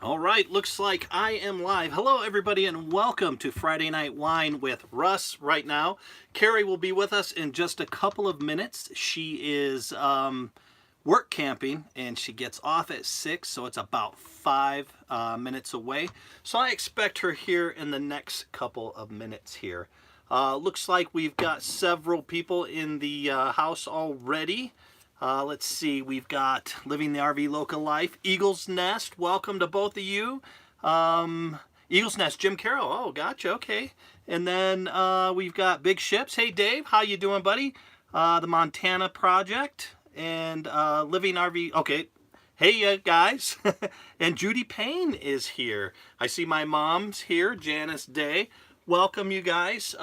All right, looks like I am live. Hello, everybody, and welcome to Friday Night Wine with Russ right now. Kerry will be with us in just a couple of minutes. She is work camping, and she gets off at 6, so it's about 5 minutes away. So I expect her here in the next couple of minutes here. Looks like we've got several people in the house already. Let's see, we've got Living the RV Local Life, Eagle's Nest, welcome to both of you. Eagle's Nest, Jim Carroll, oh, gotcha, okay. And then we've got Big Ships, hey Dave, how you doing, buddy? The Montana Project, and Living RV, okay, hey guys. And Judy Payne is here. I see my mom's here, Janice Day. Welcome, you guys.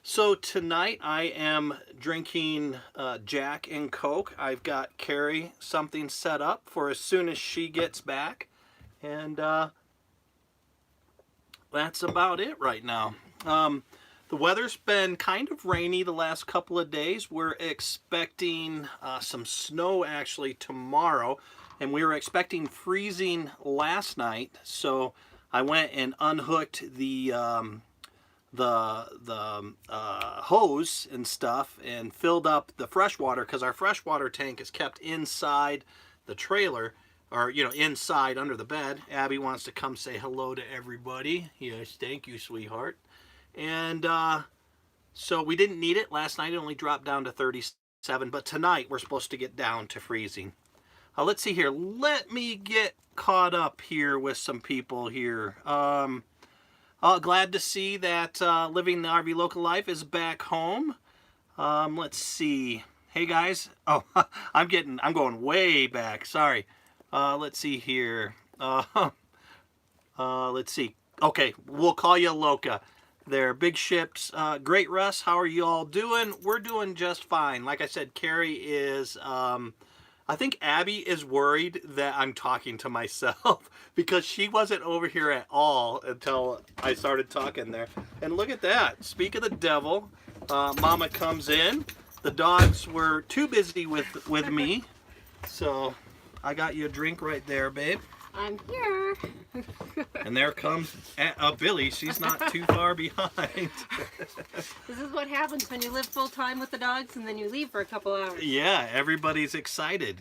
So tonight I am drinking Jack and Coke. I've got Kerry something set up for as soon as she gets back. And that's about it right now. The weather's been kind of rainy the last couple of days. We're expecting some snow actually tomorrow. And we were expecting freezing last night. So I went and unhooked the hose and stuff and filled up the fresh water, because our freshwater tank is kept inside the trailer, or inside under the bed. Abby wants to come say hello to everybody. Yes, thank you, sweetheart. And so we didn't need it last night. It only dropped down to 37, but tonight we're supposed to get down to freezing. Let's see here, let me get caught up here with some people here. Glad to see that Living the RV Local Life is back home. Let's see. Hey guys. Oh, I'm going way back. Sorry. Let's see here. Let's see. Okay, we'll call you Loca. There, Big Ships. Great, Russ. How are you all doing? We're doing just fine. Like I said, Kerry is. I think Abby is worried that I'm talking to myself because she wasn't over here at all until I started talking there. And look at that. Speak of the devil. Mama comes in. The dogs were too busy with me. So I got you a drink right there, babe. I'm here. And there comes Billy. She's not too far behind. This is what happens when you live full time with the dogs and then you leave for a couple hours. Yeah, everybody's excited.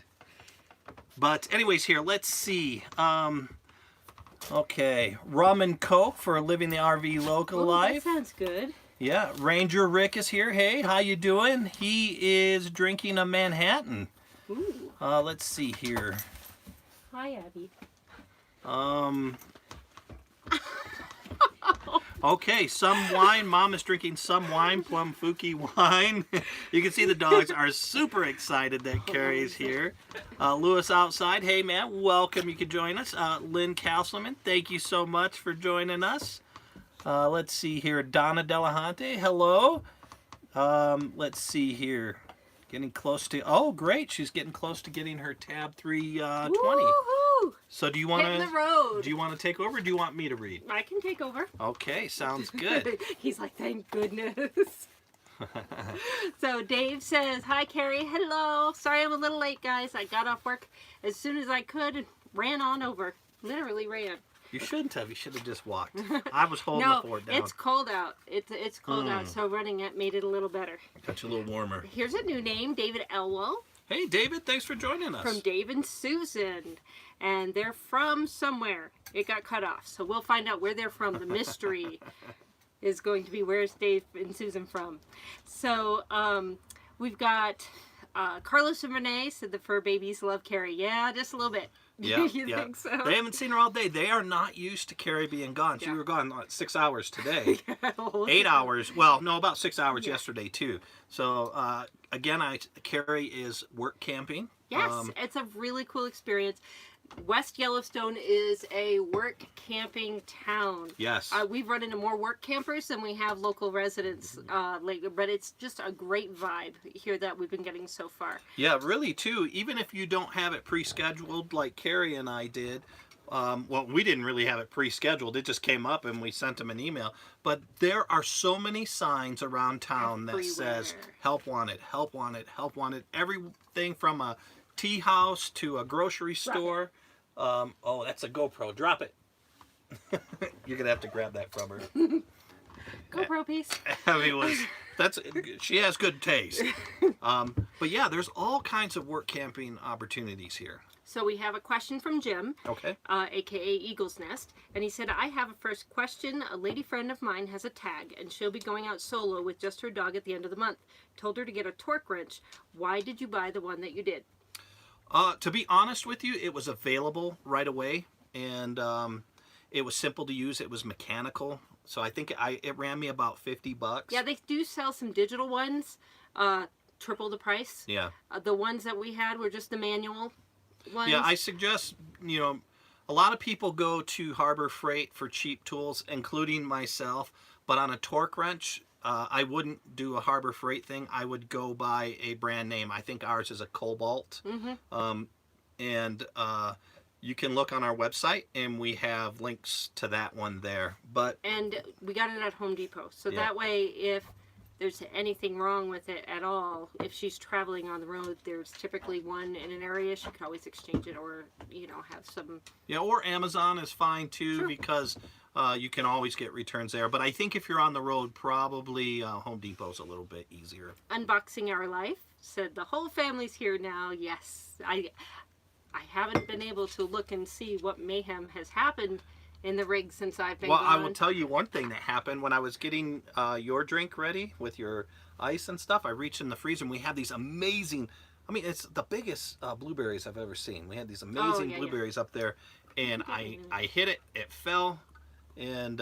But anyways, here, let's see. Okay, rum and Coke for Living the RV Local Life. That sounds good. Yeah, Ranger Rick is here. Hey, how you doing? He is drinking a Manhattan. Ooh. Let's see here. Hi, Abby. Okay, some wine. Mom is drinking some wine, Plum Fuki wine. You can see the dogs are super excited that Kerry is here. Lewis outside. Hey, man, welcome. You can join us. Lynn Castleman, thank you so much for joining us. Let's see here. Donna Delahante, hello. Let's see here. Getting close to, oh, great. She's getting close to getting her tab 320. Woo-hoo! So do you want Hitting the road. Do you want to take over, or do you want me to read? I can take over. Okay, sounds good. He's like, thank goodness. So Dave says, hi, Kerry. Hello. Sorry I'm a little late, guys. I got off work as soon as I could and ran on over. Literally ran. You shouldn't have. You should have just walked. I was holding the fort down. It's cold out. It's cold out, so running it made it a little better. Got you a little warmer. Here's a new name, David Elwell. Hey, David. Thanks for joining us. From Dave and Susan. And they're from somewhere. It got cut off, so we'll find out where they're from. The mystery is going to be, where's Dave and Susan from? So we've got Carlos and Renee said the fur babies love Kerry. Yeah, just a little bit. Yeah, you think so? They haven't seen her all day. They are not used to Kerry being gone. She were gone like 6 hours today. 8 hours. Well, no, about 6 hours yesterday too. So again, Kerry is work camping. Yes, it's a really cool experience. West Yellowstone is a work camping town. Yes. We've run into more work campers than we have local residents lately, but it's just a great vibe here that we've been getting so far. Yeah, really too. Even if you don't have it pre-scheduled like Kerry and I did, well, we didn't really have it pre-scheduled. It just came up and we sent them an email. But there are so many signs around town that says, help wanted, help wanted, help wanted. Everything from a tea house to a grocery store. Oh, that's a GoPro. Drop it. You're gonna have to grab that from her. GoPro piece. I mean, she has good taste. But yeah, there's all kinds of work camping opportunities here. So we have a question from Jim, Okay. aka Eagle's Nest, and he said, I have a first question. A lady friend of mine has a tag, and she'll be going out solo with just her dog at the end of the month. Told her to get a torque wrench. Why did you buy the one that you did? To be honest with you, it was available right away, and it was simple to use. It was mechanical, so I think it ran me about $50. Yeah, they do sell some digital ones, triple the price. Yeah. The ones that we had were just the manual ones. Yeah, I suggest, a lot of people go to Harbor Freight for cheap tools, including myself, but on a torque wrench, I wouldn't do a Harbor Freight thing. I would go buy a brand name. I think ours is a Cobalt. Mm-hmm. And you can look on our website, and we have links to that one there. And we got it at Home Depot. So Yeah. that way, if there's anything wrong with it at all, if she's traveling on the road, there's typically one in an area. She can always exchange it or, have some... Yeah, or Amazon is fine too, Sure. because you can always get returns there. But I think if you're on the road, probably Home Depot's a little bit easier. Unboxing Our Life said the whole family's here now. Yes, I haven't been able to look and see what mayhem has happened in the rig since I've been Well, gone. I will tell you one thing that happened when I was getting your drink ready with your ice and stuff. I reached in the freezer, and we had these amazing, it's the biggest blueberries I've ever seen. We had these amazing blueberries up there, and I hit it, it fell, and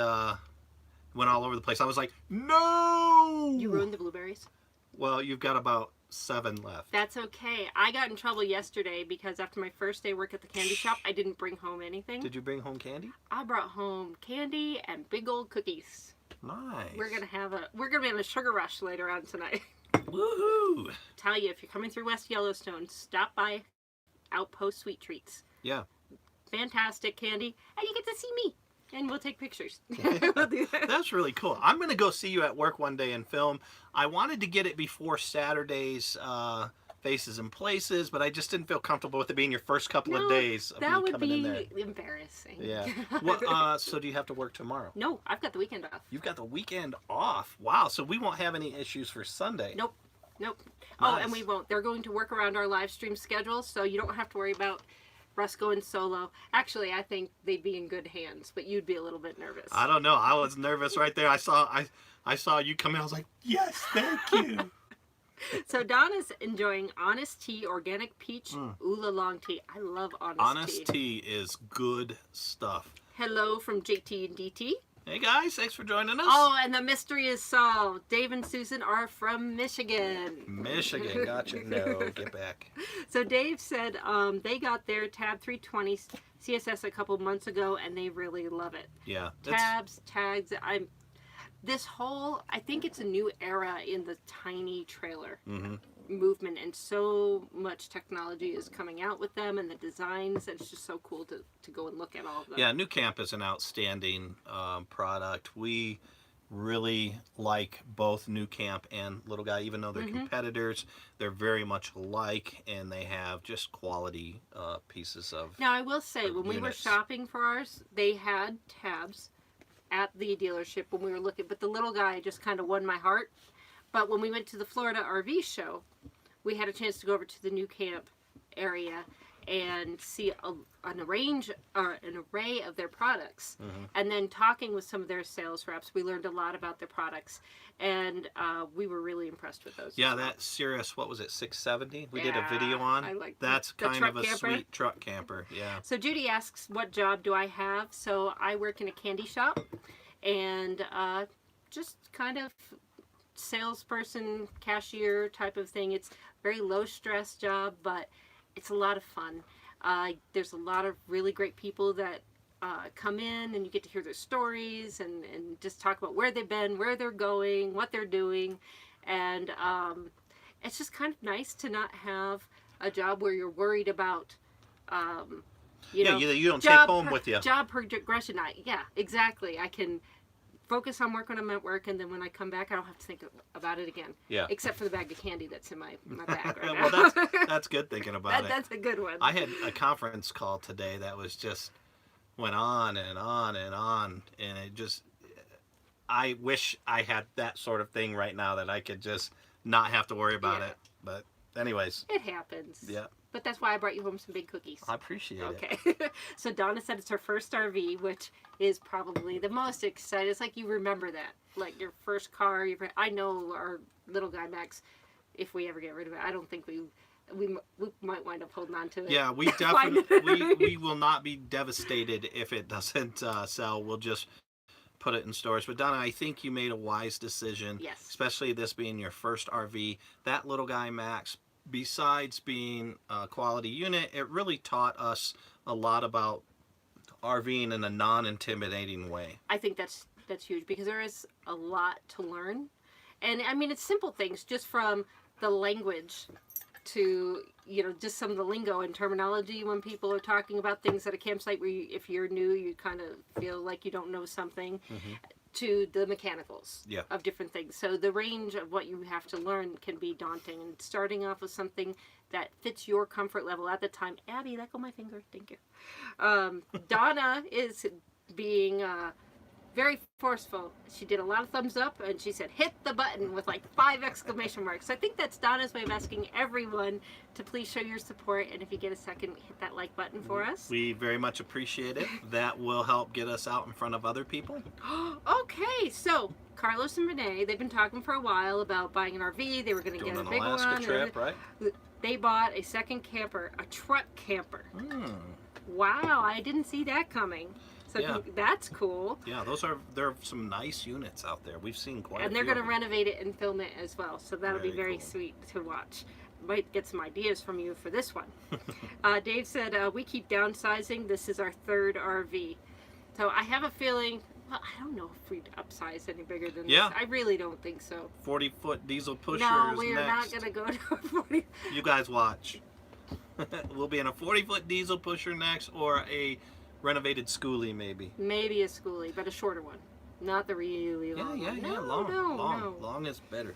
went all over the place. I was like, no! You ruined the blueberries? Well, you've got about 7 left. That's okay. I got in trouble yesterday because after my first day work at the candy shop, I didn't bring home anything. Did you bring home candy? I brought home candy and big old cookies. Nice. We're gonna be on a sugar rush later on tonight. Woohoo! Tell you, if you're coming through West Yellowstone, stop by Outpost Sweet Treats. Yeah. Fantastic candy, and you get to see me. And we'll take pictures. We'll do that. That's really cool. I'm going to go see you at work one day and film. I wanted to get it before Saturday's Faces and Places, but I just didn't feel comfortable with it being your first couple of days of that me would coming in be there. embarrassing. Yeah. Well, so do you have to work tomorrow? No, I've got the weekend off. You've got the weekend off. Wow. So we won't have any issues for Sunday. Nope. Nice. Oh, and we won't. They're going to work around our live stream schedule, so you don't have to worry about Russ going solo. Actually, I think they'd be in good hands, but you'd be a little bit nervous. I don't know. I was nervous right there. I saw you come in. I was like, yes, thank you. So Donna's enjoying Honest Tea Organic Peach Oolong Long Tea. I love Honest Tea. Honest Tea is good stuff. Hello from JT and DT. Hey guys, thanks for joining us. Oh, and the mystery is solved. Dave and Susan are from Michigan. Michigan, gotcha. No, get back. So Dave said they got their Tab 320 CSS a couple months ago, and they really love it. Yeah. Tabs, tags. I think it's a new era in the tiny trailer movement, and so much technology is coming out with them, and the designs. It's just so cool to go and look at all of them. Yeah, New Camp is an outstanding product. We really like both New Camp and Little Guy, even though they're competitors. They're very much alike, and they have just quality pieces of. Now I will say, when we were units. shopping for ours, they had tabs at the dealership when we were looking, but the Little Guy just kind of won my heart. But when we went to the Florida RV show, we had a chance to go over to the New Camp area and see an array of their products. And then talking with some of their sales reps, we learned a lot about their products, and we were really impressed with those. Yeah, that Cirrus, what was it, 670? We did a video on. I like That's the kind truck of a camper. sweet truck camper. Yeah. So Judy asks, what job do I have? So I work in a candy shop, and just kind of salesperson, cashier type of thing. It's a very low stress job, but it's a lot of fun. There's a lot of really great people that come in, and you get to hear their stories and just talk about where they've been, where they're going, what they're doing. And it's just kind of nice to not have a job where you're worried about, you You don't take home with you. Job progression. Yeah, exactly. I can focus on work when I'm at work, and then when I come back, I don't have to think about it again. Yeah. Except for the bag of candy that's in my bag right Well, now. that's good thinking about it. That's a good one. I had a conference call today that was just went on and on and on, and it just, I wish I had that sort of thing right now that I could just not have to worry about it. But anyways. It happens. Yeah. But that's why I brought you home some big cookies. I appreciate it. Okay. So Donna said it's her first RV, which is probably the most exciting. It's like you remember that. Like your first car. I know our little guy Max, if we ever get rid of it, I don't think we might wind up holding on to it. Yeah, we definitely, we will not be devastated if it doesn't sell. We'll just put it in stores. But Donna, I think you made a wise decision. Yes. Especially this being your first RV. That little guy Max, besides being a quality unit, it really taught us a lot about RVing in a non-intimidating way. I think that's huge because there is a lot to learn. And I mean, it's simple things, just from the language to, just some of the lingo and terminology when people are talking about things at a campsite where if you're new, you kind of feel like you don't know something. Mm-hmm. To the mechanicals of different things. So the range of what you have to learn can be daunting. And starting off with something that fits your comfort level at the time. Abby, let go my finger. Thank you. Donna is being very forceful. She did a lot of thumbs up and she said, hit the button with like 5 exclamation marks. So I think that's Donna's way of asking everyone to please show your support. And if you get a second, hit that like button for us. We very much appreciate it. That will help get us out in front of other people. Okay, so Carlos and Renee, they've been talking for a while about buying an RV. They were going to get a big Alaska one. Trip, right? They bought a second camper, a truck camper. Mm. Wow, I didn't see that coming. So that's cool. Yeah, there are some nice units out there. We've seen quite a few. And they're going to renovate it and film it as well. So that'll be very cool. Sweet to watch. Might get some ideas from you for this one. Dave said, we keep downsizing. This is our 3rd RV. So I have a feeling, well, I don't know if we'd upsize any bigger than this. I really don't think so. 40-foot diesel pushers. No, we are next. not going to go to a 40. You guys watch. We'll be in a 40-foot diesel pusher next, or a renovated schoolie maybe. Maybe a schoolie, but a shorter one. Not the really long one. Yeah, long is better.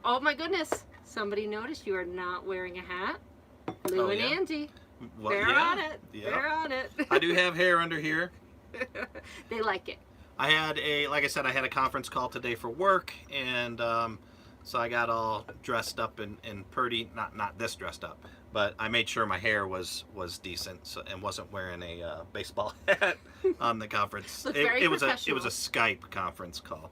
Oh my goodness. Somebody noticed you are not wearing a hat. Lou and Angie. Well, They're on it. Yeah. They're on it. I do have hair under here. They like it. Like I said, I had a conference call today for work, and so I got all dressed up and pretty, not this dressed up, but I made sure my hair was decent and wasn't wearing a baseball hat on the conference. It was a Skype conference call.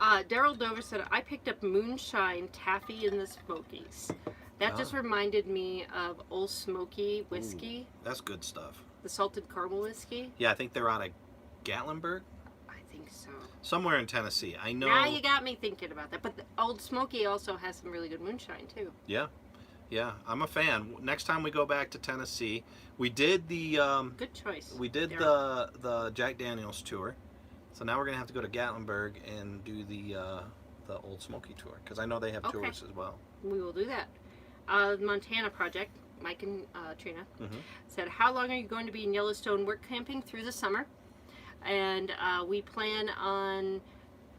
Daryl Dover said, I picked up Moonshine Taffy in the Smokies. That just reminded me of Old Smoky whiskey. Ooh, that's good stuff. The salted caramel whiskey. Yeah, I think they're out of Gatlinburg. I think so. Somewhere in Tennessee. I know. Now you got me thinking about that. But the Old Smoky also has some really good moonshine, too. Yeah, I'm a fan. Next time we go back to Tennessee, we did the... good choice. We did the Jack Daniels tour. So now we're going to have to go to Gatlinburg and do the Old Smoky tour. Because I know they have tours as well. We will do that. Montana Project, Mike and Trina, said, how long are you going to be in Yellowstone work camping through the summer? And we plan on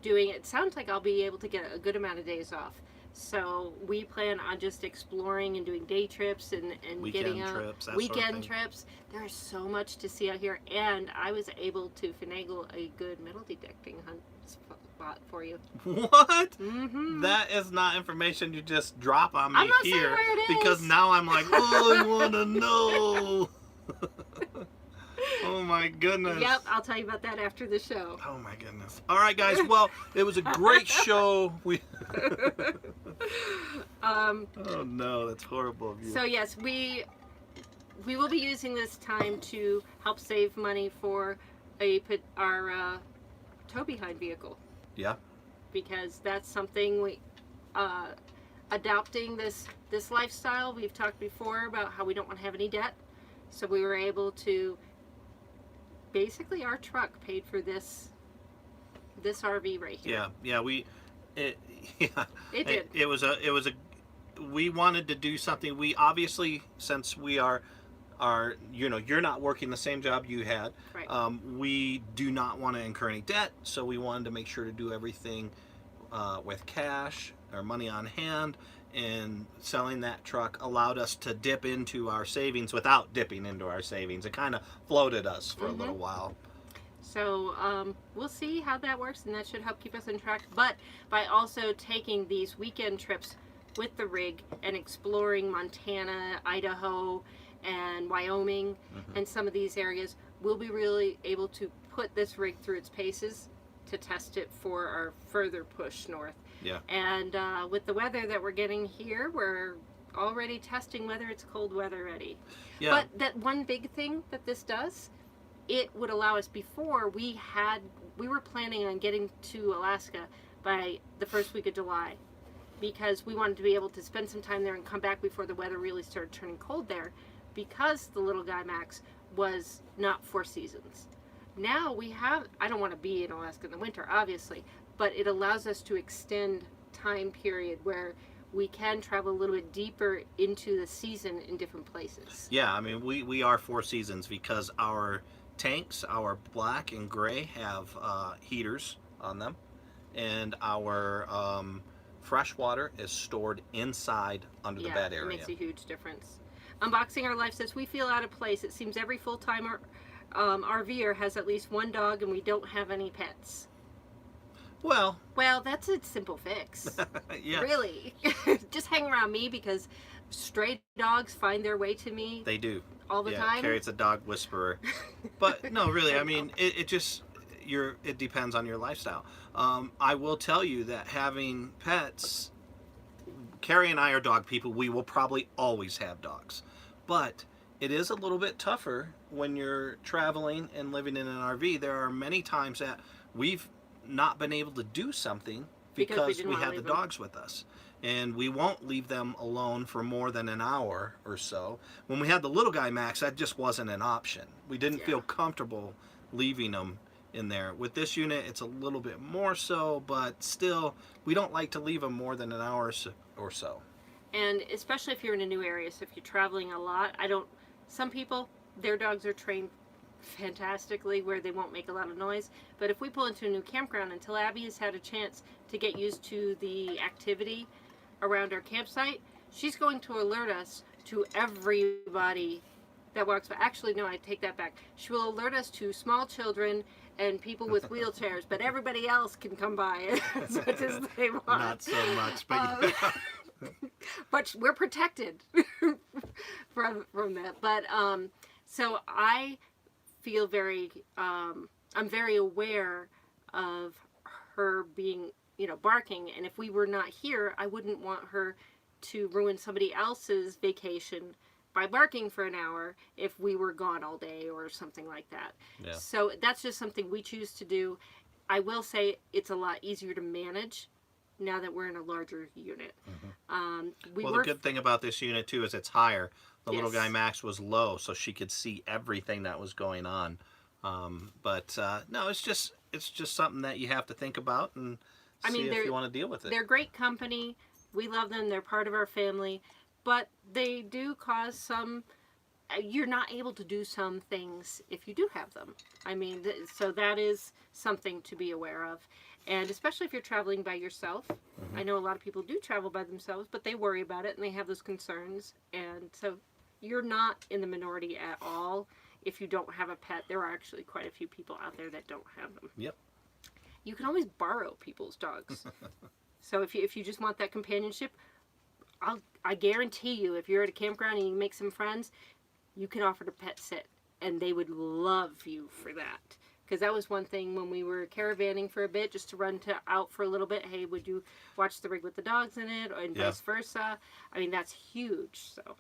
doing, it sounds like I'll be able to get a good amount of days off. So we plan on just exploring and doing day trips and getting weekend trips. There is so much to see out here, and I was able to finagle a good metal detecting hunt spot for you. What? Mm-hmm. That is not information you just drop on me I'm not here, saying where it is. because now I'm like, oh, I want to know. Oh my goodness. Yep, I'll tell you about that after the show. Oh my goodness. All right, guys. Well, it was a great show. Oh no, that's horrible of you. So yes, we will be using this time to help save money for our tow behind vehicle. Yeah. Because that's something we adopting this lifestyle. We've talked before about how we don't want to have any debt, so we were able to. Basically, our truck paid for this RV right here. It did. It was a. We wanted to do something. We obviously, since we are are, you're not working the same job you had. Right. We do not want to incur any debt, so we wanted to make sure to do everything with cash or money on hand. And selling that truck allowed us to dip into our savings without dipping into our savings. It kind of floated us for a little while. So we'll see how that works, and that should help keep us on track. But by also taking these weekend trips with the rig and exploring Montana, Idaho, and Wyoming, and some of these areas, we'll be really able to put this rig through its paces to test it for our further push north. Yeah. And with the weather that we're getting here, we're already testing whether it's cold weather ready. Yeah. But that one big thing that this does, it would allow us, before we were planning on getting to Alaska by the first week of July, because we wanted to be able to spend some time there and come back before the weather really started turning cold there, because the little guy Max was not 4 seasons. Now we have, I don't want to be in Alaska in the winter, obviously, but it allows us to extend time period where we can travel a little bit deeper into the season in different places. Yeah, I mean, we are 4 seasons because our tanks, our black and gray, have heaters on them, and our fresh water is stored inside under the bed area. It makes a huge difference. Unboxing Our Life says, we feel out of place. It seems every full-timer RVer has at least one dog, and we don't have any pets. Well, that's a simple fix. yeah. Really. Just hang around me, because stray dogs find their way to me. They do. All the time. Carrie's a dog whisperer. But no, really, I mean, it depends on your lifestyle. I will tell you that having pets, Carrie and I are dog people. We will probably always have dogs. But it is a little bit tougher when you're traveling and living in an RV. There are many times that we've not been able to do something because we have the dogs with us. And we won't leave them alone for more than an hour or so. When we had the little guy Max, that just wasn't an option. We didn't feel comfortable leaving them in there. With this unit, it's a little bit more so, but still, we don't like to leave them more than an hour or so. And especially if you're in a new area, so if you're traveling a lot, some people, their dogs are trained fantastically where they won't make a lot of noise. But if we pull into a new campground, until Abby has had a chance to get used to the activity around our campsite, she's going to alert us to everybody that walks by. Actually, no, I take that back. She will alert us to small children and people with wheelchairs, but everybody else can come by as much as they want. Not so much, but but we're protected from that. But so I feel I'm very aware of her being, barking, and if we were not here, I wouldn't want her to ruin somebody else's vacation by barking for an hour if we were gone all day or something like that. Yeah. So that's just something we choose to do. I will say it's a lot easier to manage now that we're in a larger unit. Mm-hmm. The good thing about this unit too is it's higher. The little guy Max was low, so she could see everything that was going on. No, it's just something that you have to think about and see if you want to deal with it. They're great company. We love them. They're part of our family. But they do cause some... You're not able to do some things if you do have them. I mean, so that is something to be aware of. And especially if you're traveling by yourself. Mm-hmm. I know a lot of people do travel by themselves, but they worry about it and they have those concerns. And so you're not in the minority at all if you don't have a pet. There are actually quite a few people out there that don't have them. Yep. You can always borrow people's dogs. So if you just want that companionship, I guarantee you, if you're at a campground and you make some friends, you can offer to pet sit, and they would love you for that. Because that was one thing when we were caravanning for a bit, just to run out for a little bit. Hey, would you watch the rig with the dogs in it, and vice versa? I mean, that's huge. So,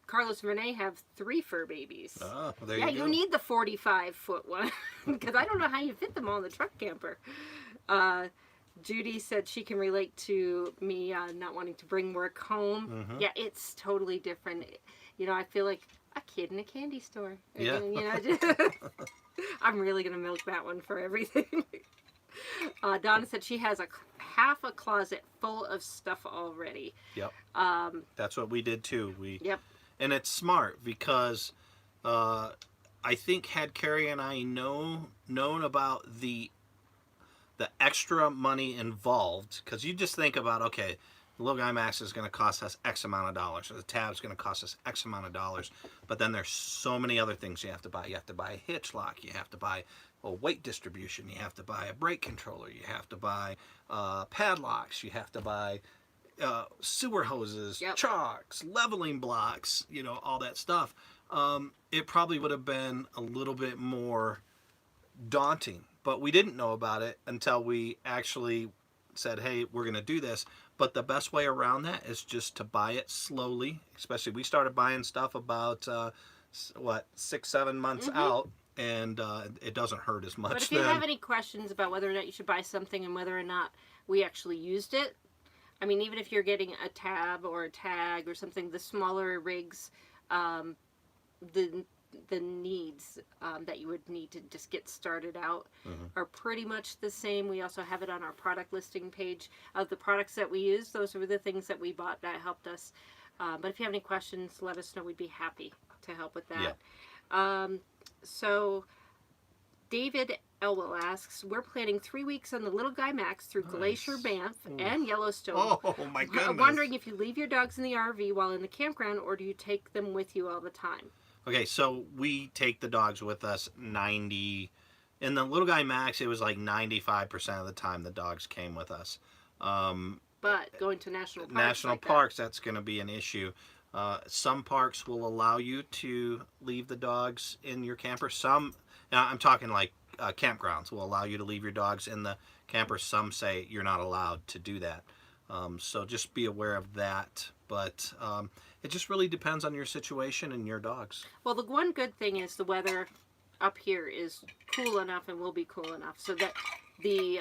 Carlos and Renee have 3 fur babies. Oh, there you go. Yeah, you need the 45-foot one, because I don't know how you fit them all in the truck camper. Judy said she can relate to me not wanting to bring work home. Mm-hmm. Yeah, it's totally different. I feel like a kid in a candy store. Yeah. I'm really going to milk that one for everything. Donna said she has a half a closet full of stuff already. Yep. That's what we did too. Yep. And it's smart because I think had Carrie and I known about the extra money involved, because you just think about, okay, the Little Guy Max is going to cost us X amount of dollars, or the tab's going to cost us X amount of dollars, but then there's so many other things you have to buy. You have to buy a hitch lock, you have to buy a weight distribution, you have to buy a brake controller, you have to buy padlocks, you have to buy sewer hoses, Yep. chalks, leveling blocks, all that stuff. It probably would have been a little bit more daunting, but we didn't know about it until we actually said, hey, we're going to do this. But the best way around that is just to buy it slowly. Especially, we started buying stuff about 6-7 months out, and it doesn't hurt as much. But if you have any questions about whether or not you should buy something and whether or not we actually used it, I mean, even if you're getting a tab or a tag or something, the smaller rigs, the needs that you would need to just get started out are pretty much the same. We also have it on our product listing page of the products that we use. Those were the things that we bought that helped us. But if you have any questions, let us know. We'd be happy to help with that. Yeah. So David Elwell asks, we're planning 3 weeks on the Little Guy Max through Glacier, Banff, and Yellowstone. Oh, my goodness. I'm wondering if you leave your dogs in the RV while in the campground, or do you take them with you all the time? Okay, so we take the dogs with us in the Little Guy Max, it was like 95% of the time the dogs came with us. But going to national parks, that's going to be an issue. Some parks will allow you to leave the dogs in your camper. Some, now I'm talking like campgrounds, will allow you to leave your dogs in the camper. Some say you're not allowed to do that. So just be aware of that. But it just really depends on your situation and your dogs. Well, the one good thing is the weather up here is cool enough and will be cool enough so that the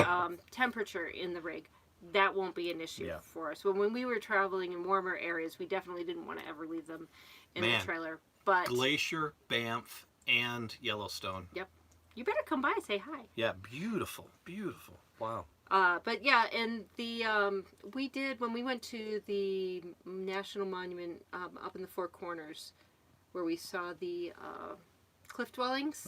temperature in the rig, that won't be an issue for us. When we were traveling in warmer areas, we definitely didn't want to ever leave them in the trailer. But Glacier, Banff, and Yellowstone. Yep. You better come by and say hi. Yeah, beautiful, beautiful. Wow. But yeah, and the we did when we went to the National Monument up in the Four Corners, where we saw the cliff dwellings.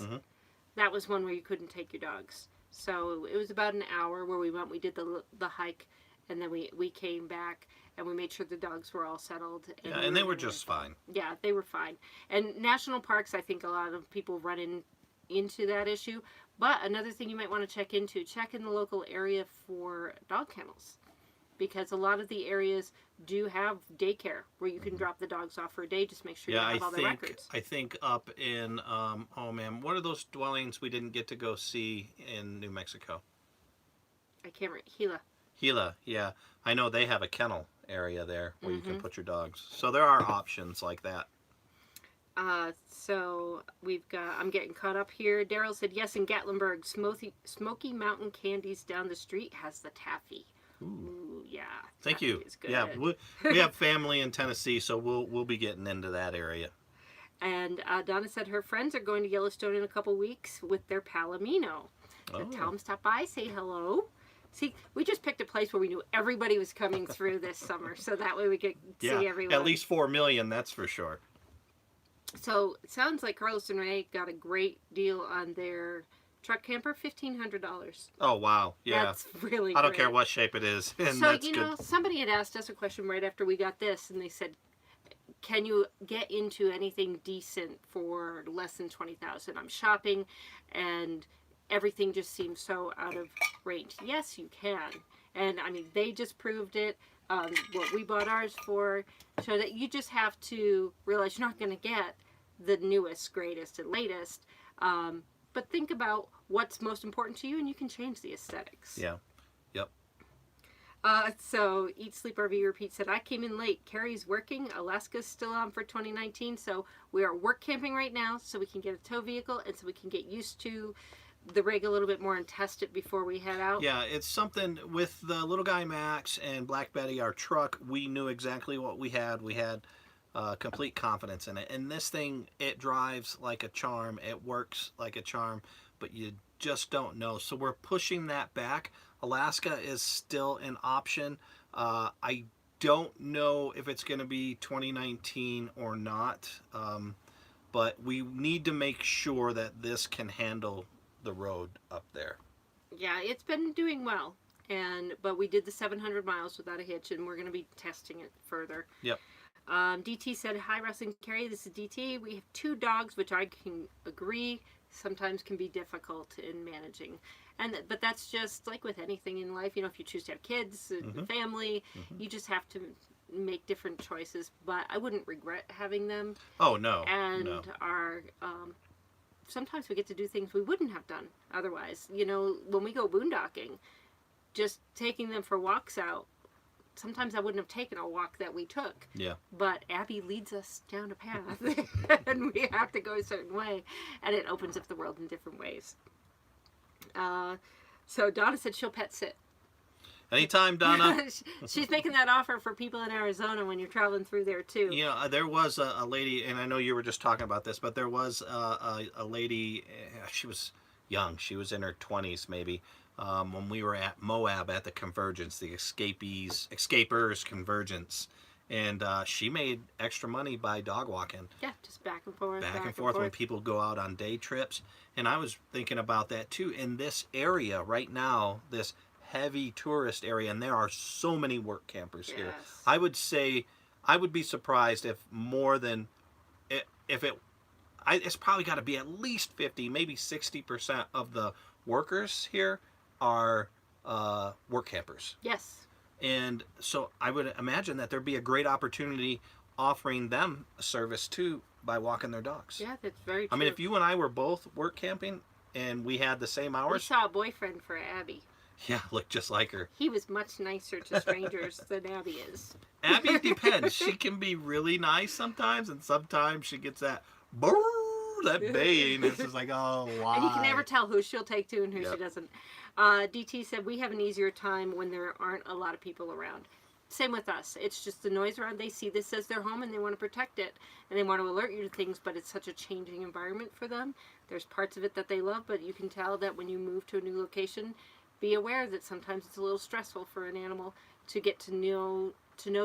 That was one where you couldn't take your dogs. So it was about an hour where we went. We did the hike, and then we came back and we made sure the dogs were all settled. And they were just fine. Yeah, they were fine. And national parks, I think a lot of people run into that issue. But another thing you might want to check in the local area for dog kennels. Because a lot of the areas do have daycare where you can drop the dogs off for a day. Just make sure you have all the records. I think up in, what are those dwellings we didn't get to go see in New Mexico? I can't remember. Gila, yeah. I know they have a kennel area there where you can put your dogs. So there are options like that. So we've got, I'm getting caught up here. Daryl said, yes, in Gatlinburg, Smoky Mountain Candies down the street has the taffy. Ooh, yeah. Thank you. Good. Yeah, we have family in Tennessee, so we'll be getting into that area. And Donna said her friends are going to Yellowstone in a couple weeks with their Palomino. So tell them stop by, say hello. See, we just picked a place where we knew everybody was coming through this summer, so that way we could see everyone. At least 4 million, that's for sure. So it sounds like Carlos and Ray got a great deal on their truck camper, $1,500. Oh, wow. Yeah. That's really I don't care what shape it is. And so, that's good. Somebody had asked us a question right after we got this, and they said, can you get into anything decent for less than $20,000? I'm shopping, and everything just seems so out of range. Yes, you can. And, I mean, they just proved it. What we bought ours for, so that you just have to realize you're not going to get the newest, greatest, and latest. But think about what's most important to you, and you can change the aesthetics. Yeah. Yep. So Eat, Sleep, RV, Repeat said, I came in late. Carrie's working. Alaska's still on for 2019. So we are work camping right now so we can get a tow vehicle and so we can get used to the rig a little bit more and test it before we head out. Yeah, it's something with the Little Guy Max and Black Betty, our truck, we knew exactly what we had. We had complete confidence in it. And this thing, it drives like a charm. It works like a charm, but you just don't know. So we're pushing that back Alaska is still an option. I don't know if it's going to be 2019 or not, but we need to make sure that this can handle the road up there. Yeah, it's been doing well. But we did the 700 miles without a hitch, and we're going to be testing it further. Yep. DT said, "Hi, Russ and Kerry. This is DT. We have 2 dogs, which I can agree sometimes can be difficult in managing. But that's just like with anything in life. If you choose to have kids, Mm-hmm. family, Mm-hmm. you just have to make different choices. But I wouldn't regret having them. Oh, no. And No. our sometimes we get to do things we wouldn't have done otherwise. When we go boondocking, just taking them for walks out, sometimes I wouldn't have taken a walk that we took. Yeah. But Abby leads us down a path, and we have to go a certain way, and it opens up the world in different ways. So Donna said she'll pet sit. Anytime, Donna. She's making that offer for people in Arizona when you're traveling through there, too. There was a lady, and I know you were just talking about this, but there was a lady, she was young. She was in her 20s, maybe. When we were at Moab at the Convergence, the Escapers Convergence, and she made extra money by dog walking. Yeah, just back and forth. Back and forth when people go out on day trips. And I was thinking about that too. In this area right now, this heavy tourist area, and there are so many work campers here. Yes. I would say, I would be surprised if more than, it's probably got to be at least 50, maybe 60% of the workers here are work campers. Yes. And so I would imagine that there'd be a great opportunity offering them a service too by walking their dogs. Yeah, that's very true. I mean, if you and I were both work camping and we had the same We hours, saw a boyfriend for Abby. yeah, looked just like her. He was much nicer to strangers than Abby is. Abby depends. She can be really nice sometimes, and sometimes she gets that brrr, that baying. It's just like, oh, why? And you can never tell who she'll take to and who Yep. she doesn't. DT said, we have an easier time when there aren't a lot of people around. Same with us. It's just the noise around. They see this as their home and they want to protect it. And they want to alert you to things, but it's such a changing environment for them. There's parts of it that they love, but you can tell that when you move to a new location, be aware that sometimes it's a little stressful for an animal to get to know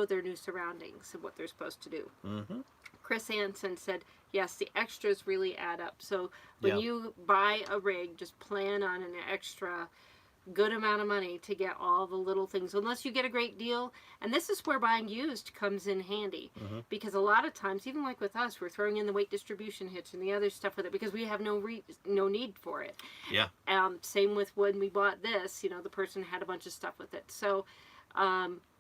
their new surroundings and what they're supposed to do. Mm-hmm. Chris Anson said, yes, the extras really add up. So when you buy a rig, just plan on an extra good amount of money to get all the little things, unless you get a great deal. And this is where buying used comes in handy, because a lot of times, even like with us, we're throwing in the weight distribution hitch and the other stuff with it because we have no need for it. Yeah. Same with when we bought this, the person had a bunch of stuff with it. So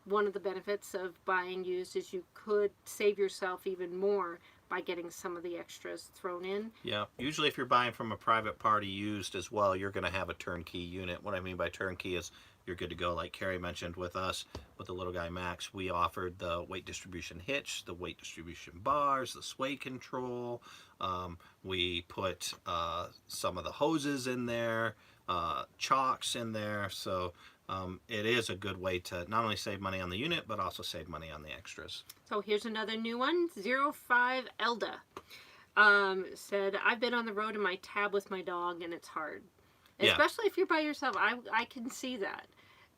one of the benefits of buying used is you could save yourself even more by getting some of the extras thrown in. Yeah. Usually if you're buying from a private party used as well, you're going to have a turnkey unit. What I mean by turnkey is you're good to go. Like Carrie mentioned with us, with the little guy Max, we offered the weight distribution hitch, the weight distribution bars, the sway control. We put some of the hoses in there, chocks in there. So it is a good way to not only save money on the unit, but also save money on the extras. So here's another new one. 05 Elda said, I've been on the road in my tab with my dog and it's hard. Especially if you're by yourself. I can see that.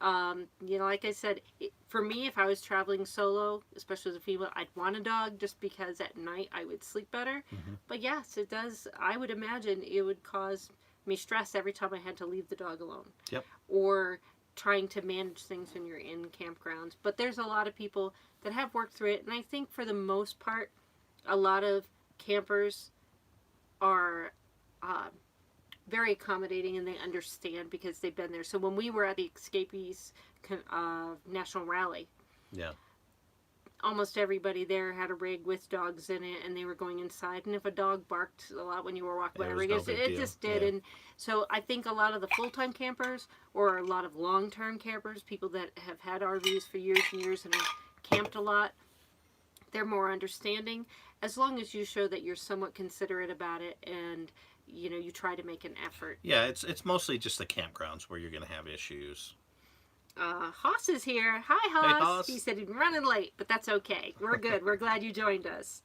Like I said, for me, if I was traveling solo, especially as a female, I'd want a dog just because at night I would sleep better. But yes, it does. I would imagine it would cause me stress every time I had to leave the dog alone. Yep. Or trying to manage things when you're in campgrounds. But there's a lot of people that have worked through it, and I think for the most part, a lot of campers are very accommodating and they understand because they've been there. So when we were at the Escapees National Rally, almost everybody there had a rig with dogs in it, and they were going inside. And if a dog barked a lot when you were walking by the rig, it just did. Yeah. And so I think a lot of the full-time campers, or a lot of long-term campers, people that have had RVs for years and years and have camped a lot, they're more understanding, as long as you show that you're somewhat considerate about it and you try to make an effort. Yeah, it's mostly just the campgrounds where you're going to have issues. Haas is here. Hi, Haas. Hey, Haas. He said he'd been running late, but that's okay. We're good. We're glad you joined us.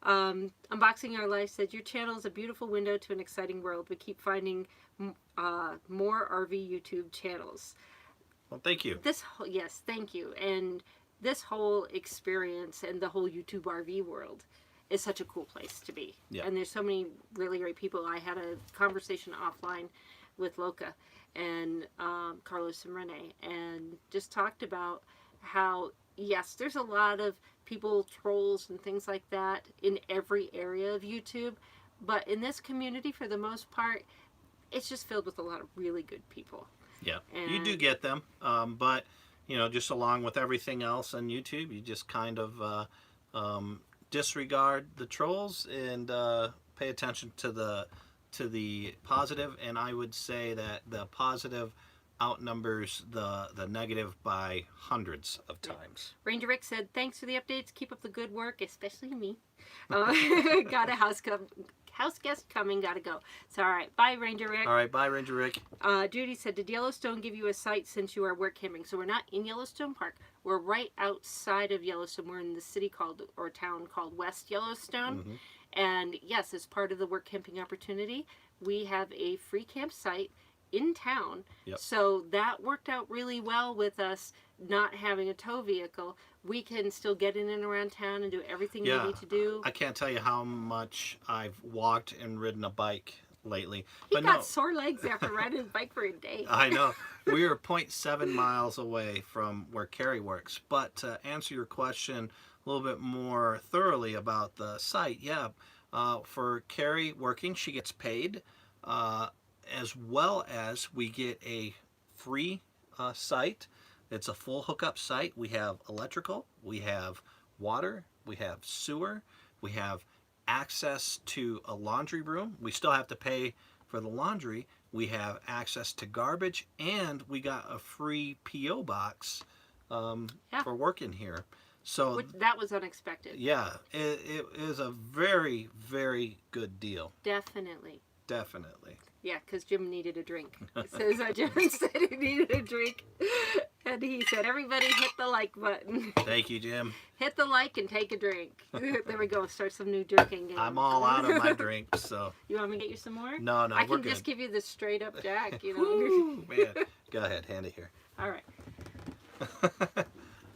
Unboxing Our Life said, your channel is a beautiful window to an exciting world. We keep finding more RV YouTube channels. Well, thank you. Yes, thank you. And this whole experience and the whole YouTube RV world is such a cool place to be. Yeah. And there's so many really great people. I had a conversation offline with Loca and Carlos and Renee, and just talked about how, yes, there's a lot of people, trolls and things like that in every area of YouTube, but in this community, for the most part, it's just filled with a lot of really good people. Yeah, And you do get them, but you know, just along with everything else on YouTube, you just kind of disregard the trolls and pay attention to the positive. And I would say that the positive outnumbers the negative by hundreds of times. Ranger Rick said, "Thanks for the updates. Keep up the good work, especially me. Got a house guest coming. Gotta go." So, all right. Bye, Ranger Rick. All right, bye, Ranger Rick. Judy said, "Did Yellowstone give you a site since you are work camping?" So we're not in Yellowstone Park. We're right outside of Yellowstone. We're in the city or town called West Yellowstone. Mm-hmm. And yes, as part of the work camping opportunity, we have a free campsite in town. Yep. So that worked out really well with us not having a tow vehicle. We can still get in and around town and do everything we need to do. I can't tell you how much I've walked and ridden a bike lately. He got sore legs after riding his bike for a day. I know. We are 0.7 miles away from where Kerry works. But to answer your question a little bit more thoroughly about the site, for Kerry working, she gets paid, as well as we get a free site. It's a full hookup site. We have electrical, we have water, we have sewer, we have access to a laundry room. We still have to pay for the laundry. We have access to garbage, and we got a free P.O. box for working here. So that was unexpected. Yeah, it is a very, very good deal. Definitely. Yeah, because Jim needed a drink. It says Jim said he needed a drink. And he said, "Everybody hit the like button." Thank you, Jim. Hit the like and take a drink. There we go. Start some new drinking game. I'm all out of my drinks, so. You want me to get you some more? No, I we're can good. just give you the straight up Jack, you know. Woo, man. Go ahead, hand it here. All right.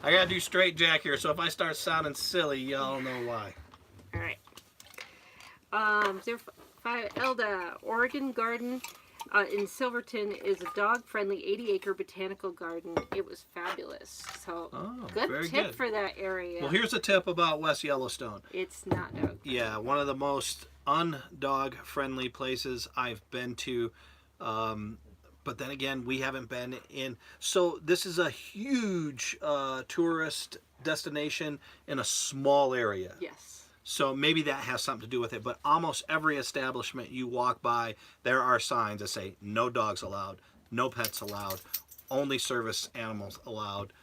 I gotta do straight Jack here, so if I start sounding silly, y'all know why. All right. 05 Elda, Oregon Garden in Silverton is a dog-friendly 80-acre botanical garden. It was fabulous. So good tip for that area. Well, here's a tip about West Yellowstone. It's not dog. Yeah, one of the most undog-friendly places I've been to. But then again, we haven't been in. So this is a huge tourist destination in a small area. Yes. So maybe that has something to do with it. But almost every establishment you walk by, there are signs that say no dogs allowed, no pets allowed, only service animals allowed.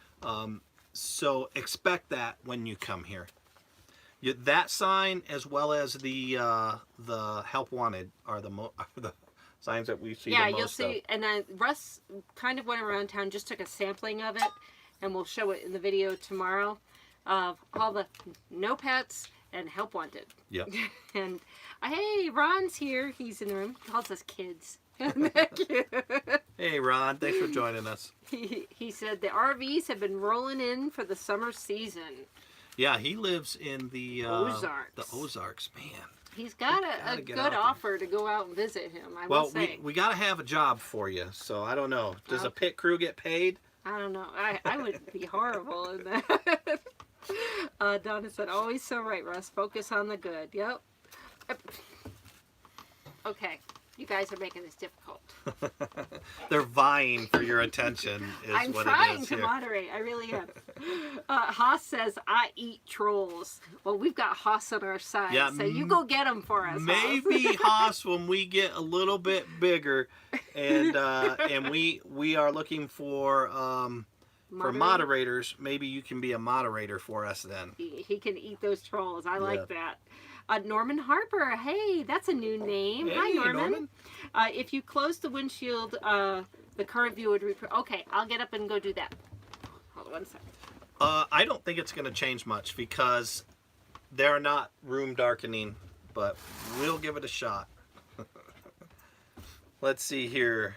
So expect that when you come here. That sign, as well as the help wanted, are the signs that we see. Yeah, the most you'll see. of. And Russ kind of went around town, just took a sampling of it, and we'll show it in the video tomorrow of all the no pets and help wanted. Yep. And hey, Ron's here. He's in the room. He calls us kids. Hey, Ron. Thanks for joining us. He said the RVs have been rolling in for the summer season. Yeah, he lives in the Ozarks. The Ozarks, man. He's got a good offer to go out and visit him, I will say. we got to have a job for you, so I don't know. Does a pit crew get paid? I don't know. I would be horrible in that. Donna said, "Always so right, Russ. Focus on the good." Yep. Okay. You guys are making this difficult. They're vying for your attention, is I'm what trying it is to here. moderate. I really am. Haas says, "I eat trolls." Well, we've got Haas on our side, Yeah, so you go get them for us. Maybe Haas, when we get a little bit bigger, and we are looking for moderators. Maybe you can be a moderator for us then. He can eat those trolls. I like that. Norman Harper. Hey, that's a new name. Hey, Hi, Norman. If you close the windshield, the current view would... Okay, I'll get up and go do that. Hold on one second. I don't think it's going to change much because they're not room darkening, but we'll give it a shot. Let's see here.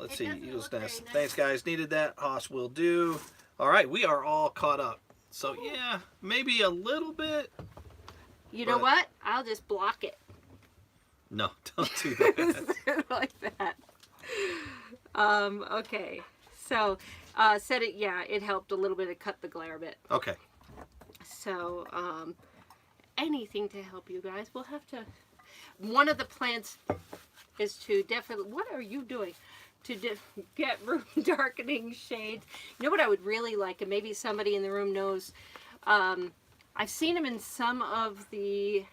let's It see. doesn't Eagle's look very Nest. nice. Thanks, guys. Needed that. Haas will do. All right, we are all caught up. So yeah, maybe a little bit. You know But- what? I'll just block it. No, don't do that. Like that. Okay. So, said it. Yeah, it helped a little bit. It cut the glare a bit. Okay. So, anything to help you guys. We'll have to. One of the plans is to definitely. What are you doing? To get room darkening shades. You know what I would really like, and maybe somebody in the room knows. I've seen them in some of the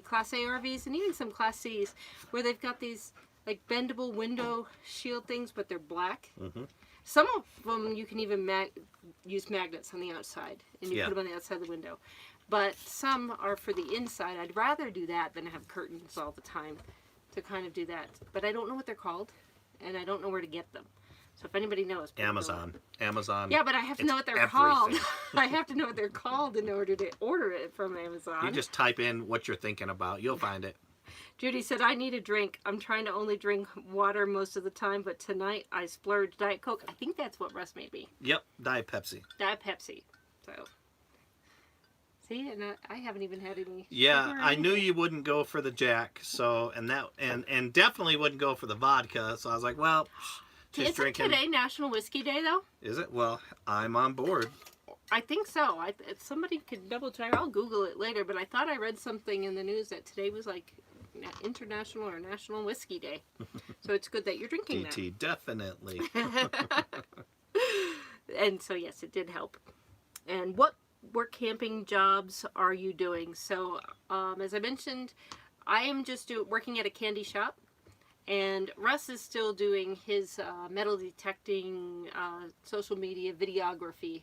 Class A RVs and even some Class Cs where they've got these like bendable window shield things, but they're black. Mm-hmm. Some of them you can even use magnets on the outside, and you put them on the outside of the window. But some are for the inside. I'd rather do that than have curtains all the time to kind of do that. But I don't know what they're called, and I don't know where to get them. So if anybody knows, please Amazon. Amazon. yeah, but I have to know what they're called. I have to know what they're called in order to order it from Amazon. You just type in what you're thinking about. You'll find it. Judy said, I need a drink. I'm trying to only drink water most of the time, but tonight I splurged Diet Coke. I think that's what Russ made me. Yep. Diet Pepsi. Diet Pepsi. So, see, and I haven't even had any. Yeah, sugar or I knew anything. you wouldn't go for the Jack, so and definitely wouldn't go for the vodka. So I was like, well, just Isn't drinking. today National Whiskey Day, though? Is it? Well, I'm on board. I think so. Somebody could double check. I'll Google it later, but I thought I read something in the news that today was like International or National Whiskey Day. So it's good that you're drinking that. DT, definitely. And so, yes, it did help. And what work camping jobs are you doing? So, as I mentioned, I am just working at a candy shop. And Russ is still doing his metal detecting, social media, videography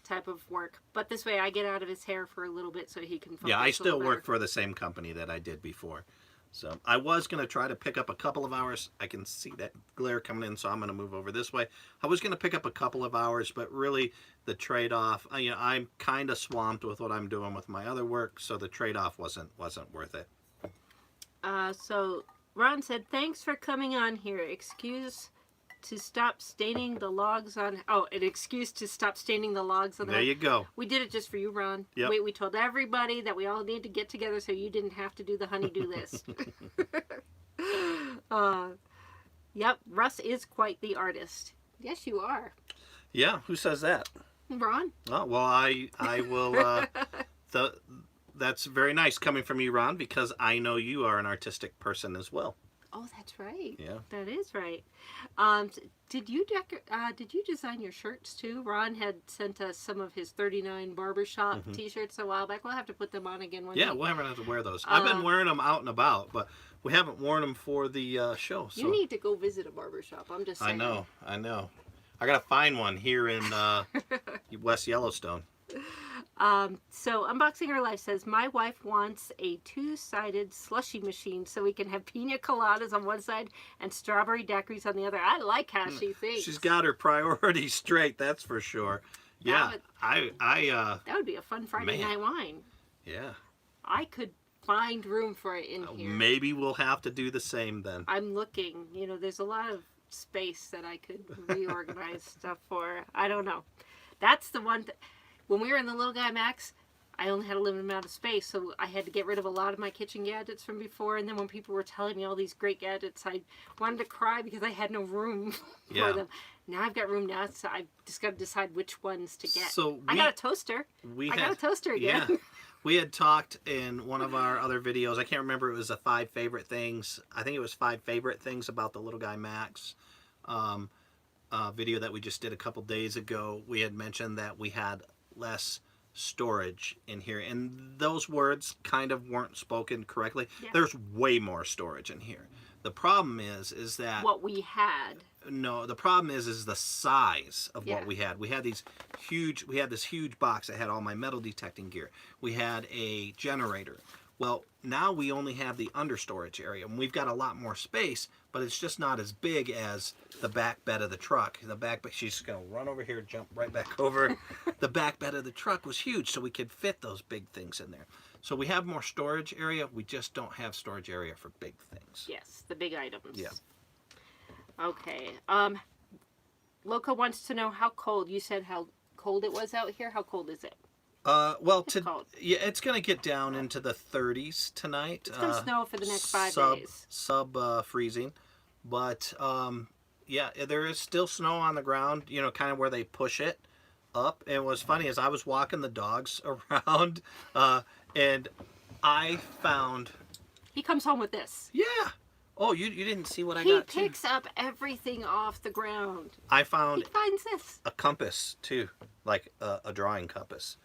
type of work. But this way I get out of his hair for a little bit so he can focus Yeah, I a still little work better. for the same company that I did before. So I was going to try to pick up a couple of hours. I can see that glare coming in, so I'm going to move over this way. I was going to pick up a couple of hours, but really the trade-off, I'm kind of swamped with what I'm doing with my other work, so the trade-off wasn't worth it. So Ron said, thanks for coming on here. Excuse to stop staining the logs on... Oh, an excuse to stop staining the logs on There you go. We did it just for you, Ron. Yep. We told everybody that we all need to get together so you didn't have to do the honey-do list. Yep, Russ is quite the artist. Yes, you are. Yeah, who says that? Ron? Oh, well, I will... that's very nice coming from you, Ron, because I know you are an artistic person as well. Oh, that's right. Yeah. That is right. Did you design your shirts too? Ron had sent us some of his 39 barbershop t-shirts a while back. We'll have to put them on again one Yeah, day. we'll have to wear those. I've been wearing them out and about, but we haven't worn them for the show. So You need to go visit a barbershop. I'm just saying. I know. I gotta find one here in West Yellowstone. So Unboxing Her Life says, my wife wants a two-sided slushy machine so we can have pina coladas on one side and strawberry daiquiris on the other. I like how she thinks. She's got her priorities straight, that's for sure. Yeah, That would be a fun Friday Man. night wine. Yeah. I could find room for it in here. Maybe we'll have to do the same then. I'm looking. There's a lot of space that I could reorganize stuff for. I don't know. That's the one. When we were in the Little Guy Max, I only had a limited amount of space, so I had to get rid of a lot of my kitchen gadgets from before. And then when people were telling me all these great gadgets, I wanted to cry because I had no room for them. Now I've got room now, so I've just got to decide which ones to get. So I got a toaster. I got a toaster again. Yeah. We had talked in one of our other videos. I can't remember. It was a 5 favorite things. I think it was 5 favorite things about the Little Guy Max video that we just did a couple days ago. We had mentioned that we had less storage in here, and those words kind of weren't spoken correctly. Yeah. There's way more storage in here. The problem is that What we had. no, the problem is the size of Yeah. what we had. We had this huge box that had all my metal detecting gear. We had a generator. Well, now we only have the under storage area, and we've got a lot more space, but it's just not as big as the back bed of the truck. She's going to run over here, jump right back over. The back bed of the truck was huge, so we could fit those big things in there. So we have more storage area. We just don't have storage area for big things. Yes, the big items. Yeah. Okay. Loco wants to know how cold. You said how cold it was out here. How cold is it? Well, It's cold. yeah, it's gonna get down into the 30s tonight. It's gonna snow for the next 5 sub days. sub freezing, but yeah, there is still snow on the ground. You know, kind of where they push it up. And what's funny is I was walking the dogs around, and I found, He comes home with this. yeah. Oh, you didn't see what I He got too? picks up everything off the ground. I He found finds this. a compass too, like a drawing compass,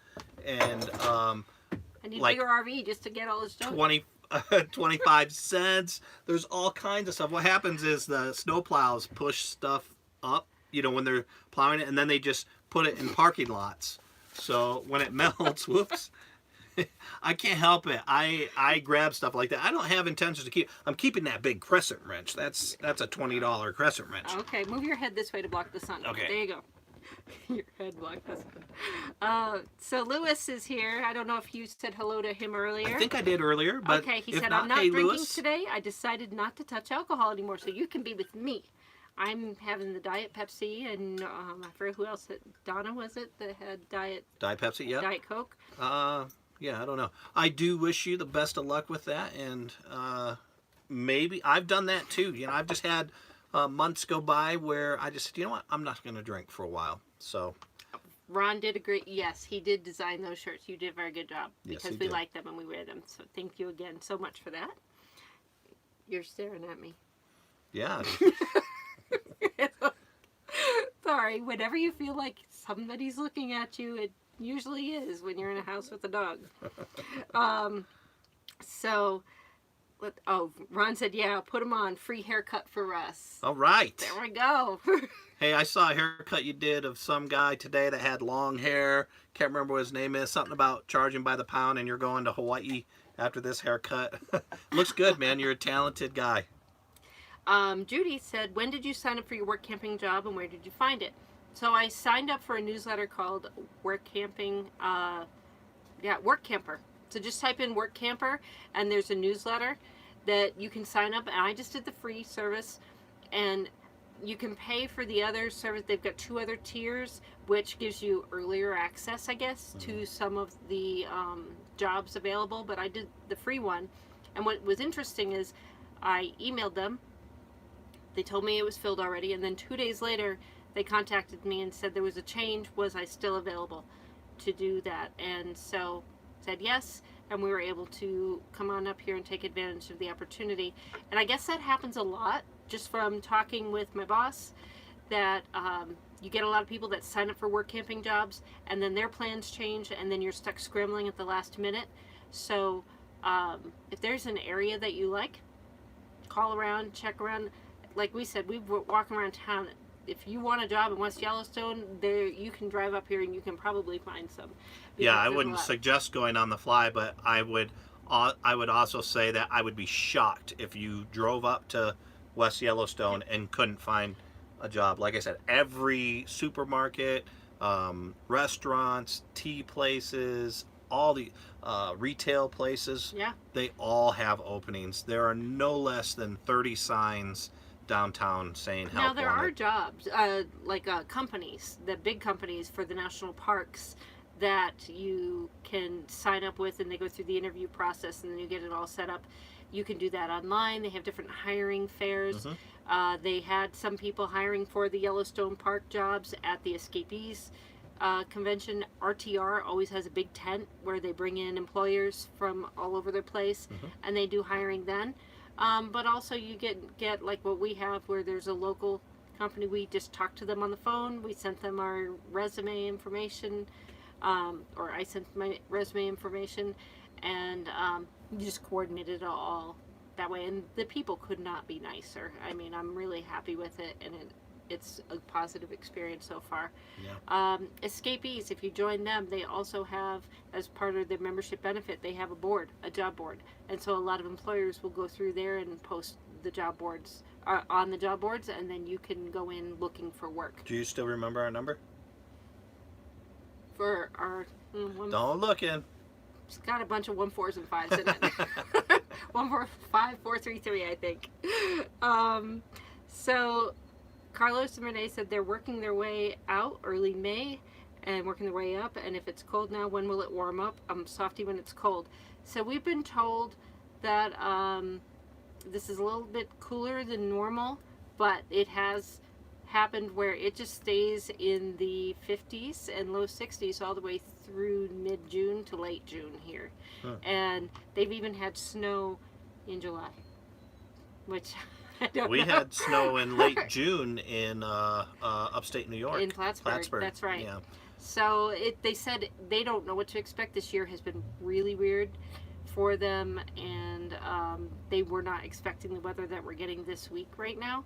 and I need like a bigger RV just to get all his junk. 25 cents. There's all kinds of stuff. What happens is the snowplows push stuff up, you know, when they're plowing it, and then they just put it in parking lots. So when it melts, whoops. I can't help it. I grab stuff like that. I don't have intentions to keep. I'm keeping that big crescent wrench. That's a $20 crescent wrench. Okay, move your head this way to block the sun. Okay. There you go. Your head blocked the sun. So Lewis is here. I don't know if you said hello to him earlier. I think I did earlier, but okay, he if said, not, I'm not hey, drinking Lewis. today. I decided not to touch alcohol anymore, so you can be with me. I'm having the Diet Pepsi, and I forget who else. Donna, was it, that had Diet Pepsi, yeah. Diet Coke? Yeah, I don't know. I do wish you the best of luck with that, and maybe I've done that too. You know, I've just had months go by where I just said, you know what, I'm not going to drink for a while. So Ron did a great, yes, he did design those shirts. You did a very good job Yes, because he we did. like them and we wear them. So thank you again so much for that. You're staring at me. yeah, Sorry, whenever you feel like somebody's looking at you, it usually is when you're in a house with a dog. Ron said, yeah, put him on. Free haircut for Russ. all right. There we go. Hey, I saw a haircut you did of some guy today that had long hair. Can't remember what his name is. Something about charging by the pound, and you're going to Hawaii after this haircut. Looks good, man. You're a talented guy. Judy said, when did you sign up for your work camping job and where did you find it? So I signed up for a newsletter called Work Camping, Work Camper. So just type in Work Camper and there's a newsletter that you can sign up. And I just did the free service, and you can pay for the other service. They've got 2 other tiers, which gives you earlier access, I guess, to some of the jobs available. But I did the free one. And what was interesting is I emailed them. They told me it was filled already. And then 2 days later, they contacted me and said there was a change. Was I still available to do that? And so said yes. And we were able to come on up here and take advantage of the opportunity. And I guess that happens a lot, just from talking with my boss, that you get a lot of people that sign up for work camping jobs and then their plans change and then you're stuck scrambling at the last minute. So if there's an area that you like, call around, check around. Like we said, we were walking around town. If you want a job in West Yellowstone, there you can drive up here and you can probably find some. Yeah, I There's a wouldn't lot. suggest going on the fly, but I would also say that I would be shocked if you drove up to West Yellowstone and couldn't find a job. Like I said, every supermarket, restaurants, tea places, all the retail places, Yeah. they all have openings. There are no less than 30 signs downtown saying help Now there are wanted. jobs, companies, the big companies for the national parks that you can sign up with, and they go through the interview process, and then you get it all set up. You can do that online. They have different hiring fairs. They had some people hiring for the Yellowstone Park jobs at the Escapees convention. RTR always has a big tent where they bring in employers from all over their place, and they do hiring then. But also you get like what we have, where there's a local company. We just talked to them on the phone. We sent them our resume information, or I sent my resume information, and you just coordinated it all that way. And the people could not be nicer. I mean, I'm really happy with it, and it's a positive experience so far. Yeah. Escapees, if you join them, they also have, as part of their membership benefit, they have a job board. And so a lot of employers will go through there and post the job boards, on the job boards, and then you can go in looking for work. Do you still remember our number? For our, Don't look in. it's got a bunch of 1-4s and 5s in it. 1 4 5 4 3 3, I think. So Carlos and Renee said they're working their way out early May and working their way up. And if it's cold now, when will it warm up? I'm softy when it's cold. So we've been told that this is a little bit cooler than normal, but it has happened where it just stays in the 50s and low 60s all the way through mid-June to late June here. And they've even had snow in July, which I don't know. We had snow in late June in upstate New York. In Plattsburgh. That's right. Yeah. So they said they don't know what to expect. This year has been really weird for them, and they were not expecting the weather that we're getting this week right now.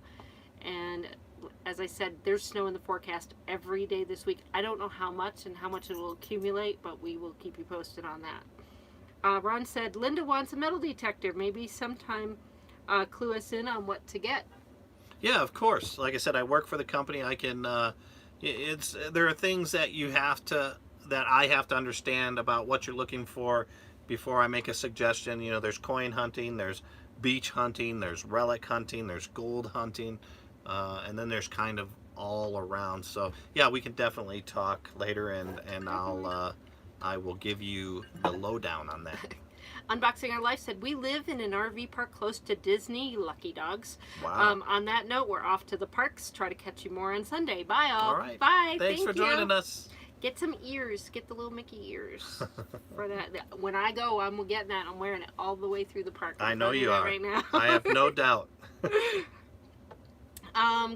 And as I said, there's snow in the forecast every day this week. I don't know how much and how much it will accumulate, but we will keep you posted on that. Ron said, Linda wants a metal detector. Maybe sometime clue us in on what to get. Yeah, of course. Like I said, I work for the company. I can. There are things that I have to understand about what you're looking for before I make a suggestion. You know, there's coin hunting, there's beach hunting, there's relic hunting, there's gold hunting. And then there's kind of all around. So yeah, we can definitely talk later, and I will give you the lowdown on that. Unboxing Our Life said, we live in an RV park close to Disney. Lucky dogs. Wow. On that note, we're off to the parks. Try to catch you more on Sunday. Bye, all. All right. Bye. Thanks for joining us. Get some ears. Get the little Mickey ears for that. When I go, I'm getting that. I'm wearing it all the way through the park. I know you are. Right now. I have no doubt.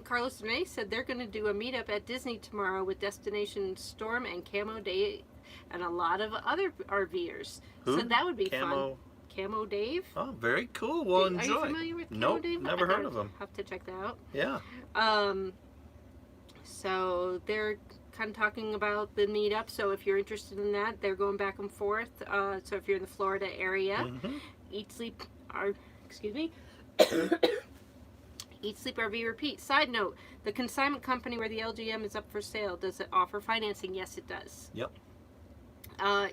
Carlos and Renee said they're going to do a meetup at Disney tomorrow with Destination Storm and Camo Dave and a lot of other RVers. Who? So that would be fun. Camo Dave. Oh, very cool. We'll enjoy. Are you familiar with Camo Nope, Dave? never heard of him. Have to check that out. Yeah. So they're kind of talking about the meetup. So if you're interested in that, they're going back and forth. So if you're in the Florida area, Eat, Sleep, Eat, Sleep, RV, Repeat. Side note, the consignment company where the LGM is up for sale, does it offer financing? Yes, it does. Yep.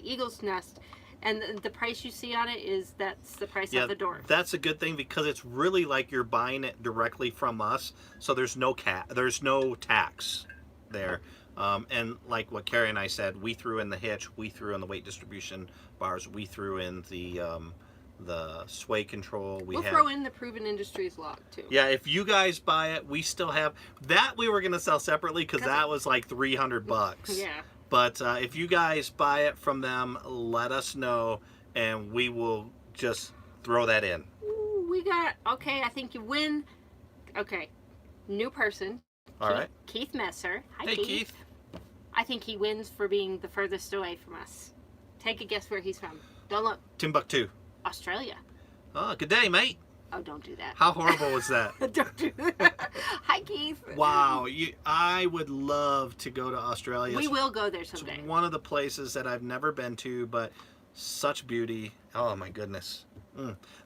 Eagle's Nest. And the price you see on it that's the price at the door. That's a good thing because it's really like you're buying it directly from us. So there's no tax there. And like what Kerry and I said, we threw in the hitch, we threw in the weight distribution bars, we threw in the sway control. We'll throw in the Proven Industries lock too. Yeah, if you guys buy it, we still have that. We were gonna sell separately because that was like $300. Yeah. But if you guys buy it from them, let us know, and we will just throw that in. Ooh, okay, I think you win. Okay, new person. All right. Keith Messer. Hi, Hey, Keith. I think he wins for being the furthest away from us. Take a guess where he's from. Don't look. Timbuktu. Australia. Oh, good day, mate. Oh, don't do that. How horrible was that? Don't do that. Hi, Keith. Wow, I would love to go to Australia. We will go there someday. It's one of the places that I've never been to, but such beauty. Oh my goodness.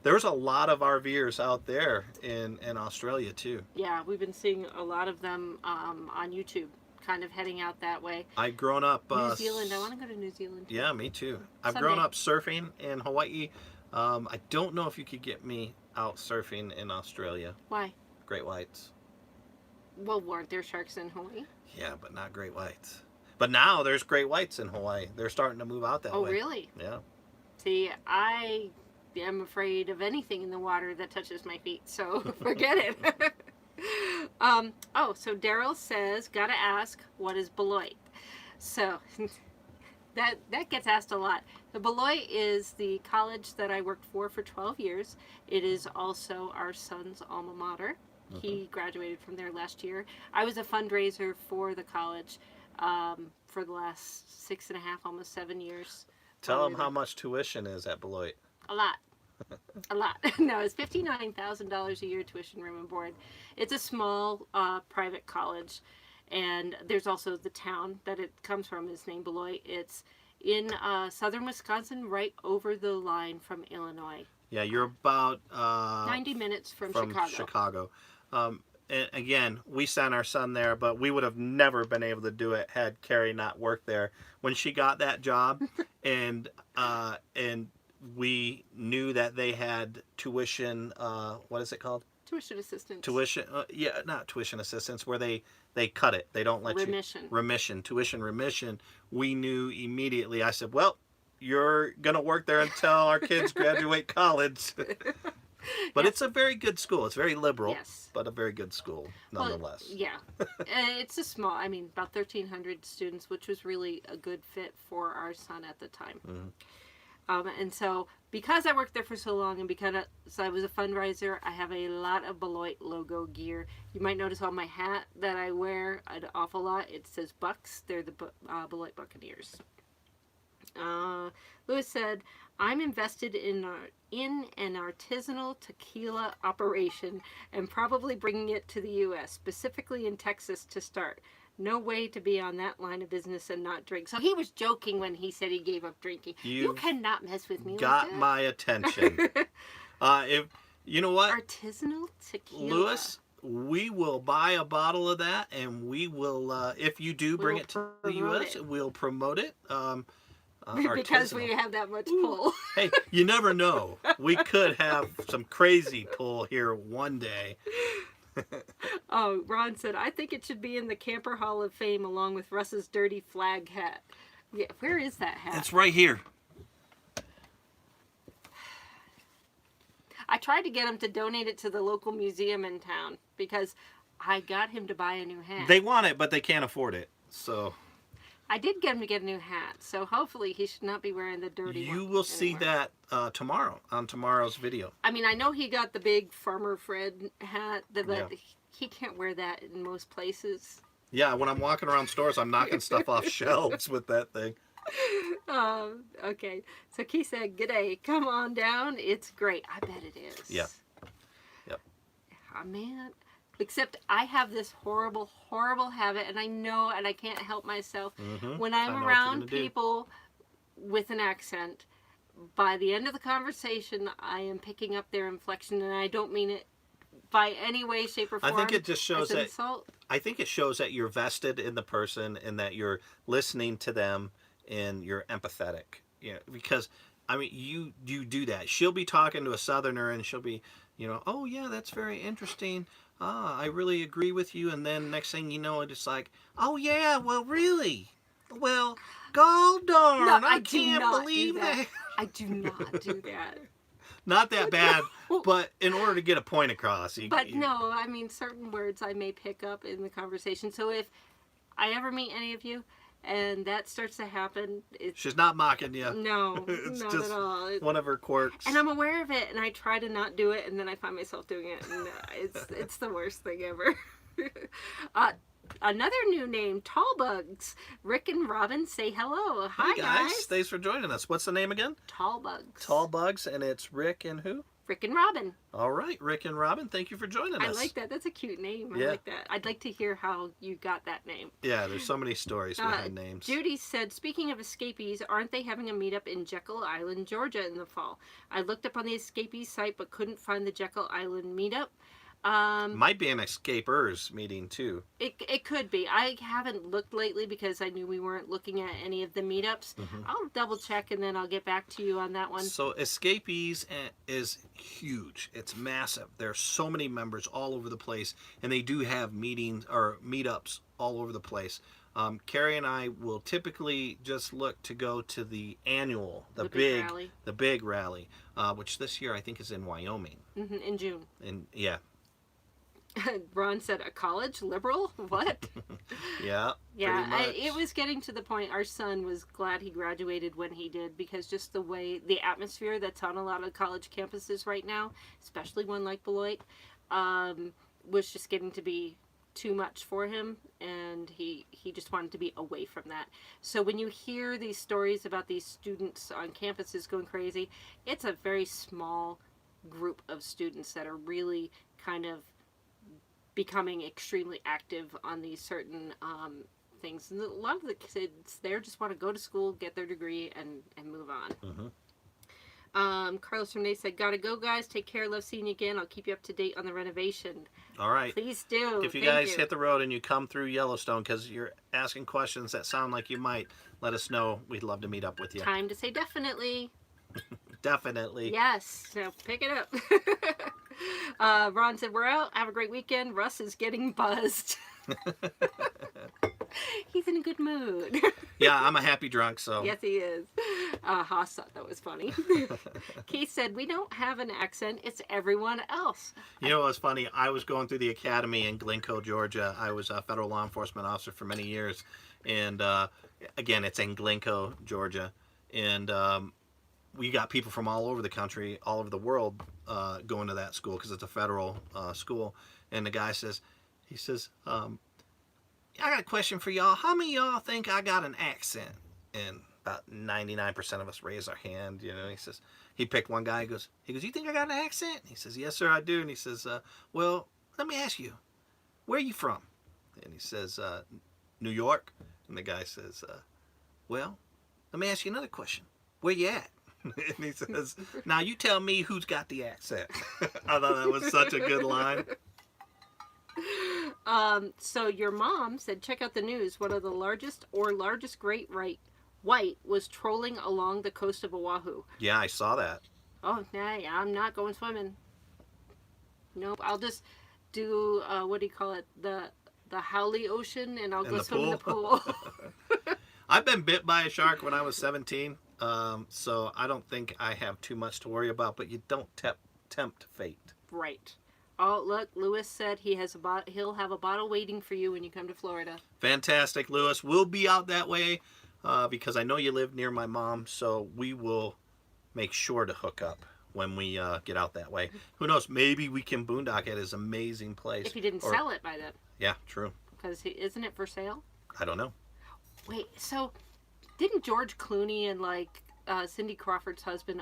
There's a lot of RVers out there in Australia too. Yeah, we've been seeing a lot of them on YouTube, kind of heading out that way. I've grown up... New Zealand. I want to go to New Zealand too. Yeah, me too. I've Someday. grown up surfing in Hawaii. I don't know if you could get me out surfing in Australia. Why? Great whites. Well, weren't there sharks in Hawaii? Yeah, but not great whites. But now there's great whites in Hawaii. They're starting to move out that way. Oh, really? Yeah. See, I am afraid of anything in the water that touches my feet, so forget it. So Daryl says, gotta ask, what is Beloit? So that gets asked a lot. The Beloit is the college that I worked for 12 years. It is also our son's alma mater. He graduated from there last year. I was a fundraiser for the college for the last 6.5, almost 7 years. Tell them how much tuition is at Beloit. A lot. A lot. No, it's $59,000 a year tuition, room and board. It's a small private college, and there's also the town that it comes from is named Beloit. It's in southern Wisconsin, right over the line from Illinois. Yeah, you're about 90 minutes from Chicago. And again, we sent our son there, but we would have never been able to do it had Kerry not worked there. When she got that job, and we knew that they had tuition. What is it called? Tuition assistance. Tuition, yeah, not tuition assistance, where they cut it. They don't let Remission. tuition remission. We knew immediately. I said, well, you're going to work there until our kids graduate college. But it's a very good school. It's very liberal, Yes. but a very good school nonetheless. Well, yeah. It's a small, I mean, about 1,300 students, which was really a good fit for our son at the time. Mm-hmm. And so, because I worked there for so long and because I was a fundraiser, I have a lot of Beloit logo gear. You might notice on my hat that I wear an awful lot, it says Bucks. They're the Beloit Buccaneers. Lewis said, I'm invested in an artisanal tequila operation and probably bringing it to the U.S., specifically in Texas to start. No way to be on that line of business and not drink. So he was joking when he said he gave up drinking. You cannot mess with me got like that. my attention. If you know what, Artisanal tequila. Lewis, we will buy a bottle of that, and we will. If you do bring it to the U.S., we'll promote it. Because we have that much pull. Hey, you never know. We could have some crazy pull here one day. Oh, Ron said, I think it should be in the Camper Hall of Fame along with Russ's dirty flag hat. Yeah, where is that hat? It's right here. I tried to get him to donate it to the local museum in town because I got him to buy a new hat. They want it, but they can't afford it. So I did get him to get a new hat, so hopefully he should not be wearing the dirty one. you will see that tomorrow on tomorrow's video. I mean, I know he got the big Farmer Fred hat, but Yeah. he can't wear that in most places. Yeah, when I'm walking around stores, I'm knocking stuff off shelves with that thing. Okay. So Keith said, "G'day, come on down. It's great. I bet it is." Yeah. Yep. Oh, man. Except I have this horrible, horrible habit, and I know, and I can't help myself. Mm-hmm. When I'm around people with an accent, by the end of the conversation, I am picking up their inflection, and I don't mean it by any way, shape, or form. I think it just shows as that. insult. I think it shows that you're vested in the person and that you're listening to them and you're empathetic. You know, because I mean, you do that. She'll be talking to a Southerner, and she'll be, oh yeah, that's very interesting. I really agree with you. And then next thing you know, it's like, oh yeah, well really, well, god darn, No, I can't believe that. I do not do that. Not that bad, but in order to get a point across. No, I mean, certain words I may pick up in the conversation. So if I ever meet any of you and that starts to happen, she's not mocking you. No, It's not just at all. one of her quirks. And I'm aware of it, and I try to not do it, and then I find myself doing it, and it's the worst thing ever. Another new name, Tallbugs. Rick and Robin say hello. Hi, guys. Thanks for joining us. What's the name again? Tallbugs. Tallbugs, and it's Rick and who? Rick and Robin. All right, Rick and Robin, thank you for joining us. I like that. That's a cute name. Yeah. I like that. I'd like to hear how you got that name. Yeah, there's so many stories behind names. Judy said, speaking of escapees, aren't they having a meetup in Jekyll Island, Georgia in the fall? I looked up on the escapees site but couldn't find the Jekyll Island meetup. Might be an escapers meeting too. It could be. I haven't looked lately because I knew we weren't looking at any of the meetups. Mm-hmm. I'll double check and then I'll get back to you on that one. So escapees is huge. It's massive. There's so many members all over the place, and they do have meetings or meetups all over the place. Carrie and I will typically just look to go to the annual, the big rally, which this year I think is in Wyoming. Mm-hmm, in June. And yeah. Ron said, a college liberal? What? Yeah. Yeah, it was getting to the point. Our son was glad he graduated when he did, because just the atmosphere that's on a lot of college campuses right now, especially one like Beloit, was just getting to be too much for him, and he just wanted to be away from that. So when you hear these stories about these students on campuses going crazy, it's a very small group of students that are really kind of becoming extremely active on these certain things. And a lot of the kids there just want to go to school, get their degree, and move on. Mm-hmm. Carlos Renee said, gotta go, guys. Take care. Love seeing you again. I'll keep you up to date on the renovation. All right. Please do. If you guys hit the road and you come through Yellowstone because you're asking questions that sound like you might, let us know. We'd love to meet up with you. Time to say definitely. Definitely. Yes. Now pick it up. Ron said, we're out. Have a great weekend. Russ is getting buzzed. He's in a good mood. Yeah, I'm a happy drunk, so. Yes, he is. Haas thought that was funny. Keith said, we don't have an accent. It's everyone else. You know what's funny? I was going through the academy in Glencoe, Georgia. I was a federal law enforcement officer for many years. And, again, it's in Glencoe, Georgia. And we got people from all over the country, all over the world going to that school because it's a federal school. And the guy says, I got a question for y'all. How many of y'all think I got an accent? And about 99% of us raise our hand. You know, he picked one guy. He goes, you think I got an accent? He says, yes, sir, I do. And he says, well, let me ask you, where are you from? And he says, New York. And the guy says, well, let me ask you another question. Where you at? And he says, now you tell me who's got the accent. I thought that was such a good line. So your mom said, check out the news. One of the largest great white was trolling along the coast of Oahu. Yeah, I saw that. Oh, nah, I'm not going swimming. Nope, I'll just do, what do you call it? The Howley Ocean, and I'll go swim in the pool. I've been bit by a shark when I was 17, so I don't think I have too much to worry about, but you don't tempt fate. Right. Oh, look, Lewis said he'll have a bottle waiting for you when you come to Florida. Fantastic, Lewis. We'll be out that way because I know you live near my mom, so we will make sure to hook up when we get out that way. Who knows? Maybe we can boondock at his amazing place. If he didn't sell it by then. Yeah, true. Because isn't it for sale? I don't know. Wait, so didn't George Clooney and Cindy Crawford's husband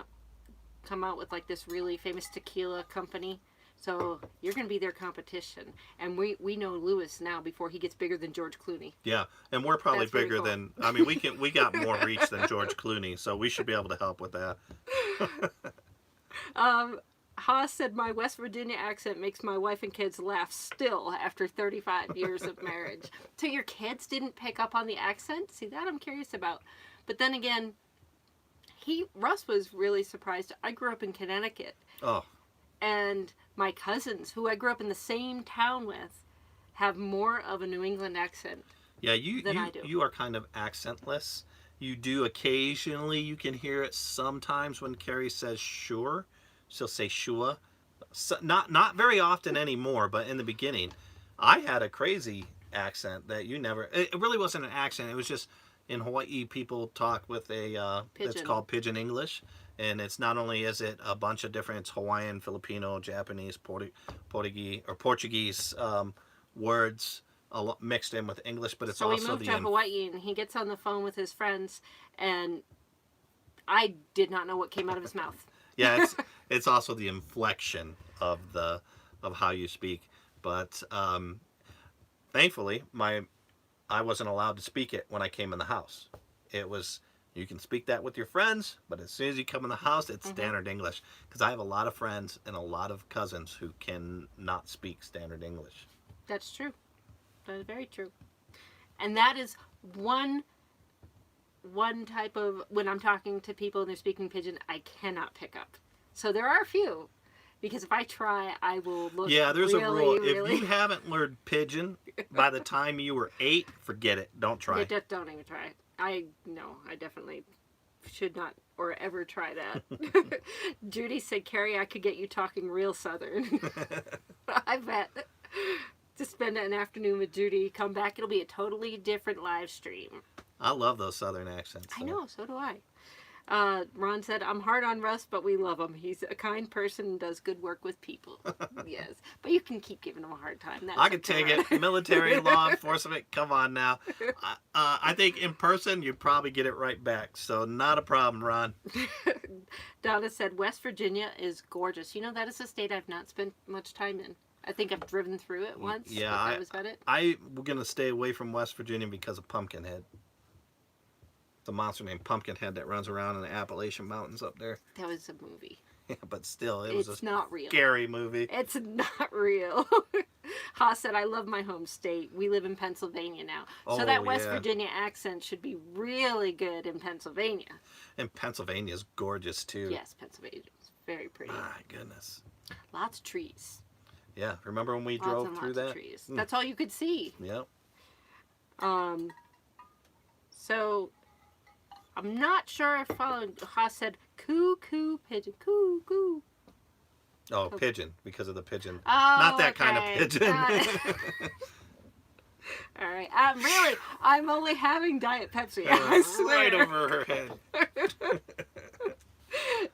come out with this really famous tequila company? So you're going to be their competition. And we know Lewis now before he gets bigger than George Clooney. Yeah, and we're probably That's bigger cool. than, we got more reach than George Clooney, so we should be able to help with that. Haas said, my West Virginia accent makes my wife and kids laugh still after 35 years of marriage. So your kids didn't pick up on the accent? See, that I'm curious about. But then again, Russ was really surprised. I grew up in Connecticut. Oh. And my cousins, who I grew up in the same town with, have more of a New England accent than I do. You are kind of accentless. You do occasionally, you can hear it sometimes when Kerry says sure. She'll say sure. So, not very often anymore, but in the beginning, I had a crazy accent that you never... It really wasn't an accent. It was just, in Hawaii, people talk with a... It's called Pidgin English. And it's not only is it a bunch of different Hawaiian, Filipino, Japanese, Portuguese words mixed in with English, but it's also the... So he moved to Hawaii, and he gets on the phone with his friends, and I did not know what came out of his mouth. Yeah, it's also the inflection of how you speak. But thankfully, I wasn't allowed to speak it when I came in the house. It was... You can speak that with your friends, but as soon as you come in the house, it's standard English. Because I have a lot of friends and a lot of cousins who cannot speak standard English. That's true. That is very true. And that is one type of, when I'm talking to people and they're speaking Pidgin, I cannot pick up. So there are a few. Because if I try, I will look there's really, a rule. really... If you haven't learned Pidgin by the time you were 8, forget it. Don't try. Don't even try it. I definitely should not or ever try that. Judy said, Kerry, I could get you talking real Southern. I bet. To spend an afternoon with Judy, come back, it'll be a totally different live stream. I love those Southern accents. I know, so do I. Ron said, I'm hard on Russ, but we love him. He's a kind person and does good work with people. Yes. But you can keep giving him a hard time. I can take it. Military, law enforcement, come on now. I think in person, you'd probably get it right back. So not a problem, Ron. Donna said, West Virginia is gorgeous. You know, that is a state I've not spent much time in. I think I've driven through it once. Yeah, that was about it. I'm going to stay away from West Virginia because of Pumpkinhead. The monster named Pumpkinhead that runs around in the Appalachian Mountains up there. That was a movie. Yeah, but still, it was It's not real. Scary movie. It's not real. Haas said, I love my home state. We live in Pennsylvania now. So that West Virginia accent should be really good in Pennsylvania. And Pennsylvania's gorgeous, too. Yes, Pennsylvania is Very pretty. My goodness. Lots of trees. Yeah, remember when we Lots drove and through lots that? of trees. That's all you could see. Yep. So I'm not sure if Haas said coo coo pigeon coo coo. Oh, pigeon, because of the pigeon. Oh, Not that kind of okay. pigeon. All right. Really, I'm only having Diet Pepsi. I swear. Right over her head.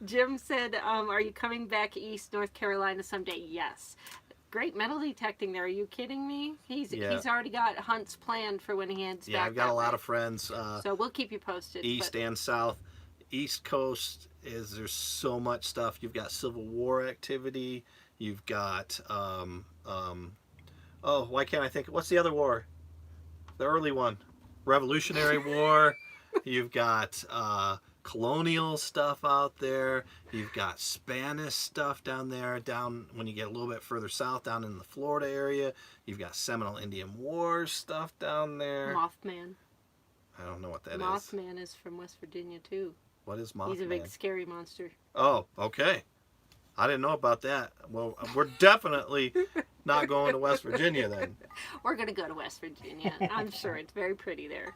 Jim said, "Are you coming back east, North Carolina someday?" Yes. Great metal detecting there. Are you kidding me? He's already got hunts planned for when he heads back. Yeah, I've got a lot way. of friends. So we'll keep you posted. East and South. East Coast there's so much stuff. You've got Civil War activity. You've got why can't I think? What's the other war? The early one, Revolutionary War. You've got colonial stuff out there. You've got Spanish stuff down there. Down when you get a little bit further south, down in the Florida area, you've got Seminole Indian Wars stuff down there. Mothman. I don't know what that is. Mothman is from West Virginia too. What is Mothman? He's a big scary monster. Oh, okay. I didn't know about that. Well, we're definitely not going to West Virginia then. We're going to go to West Virginia. I'm sure it's very pretty there.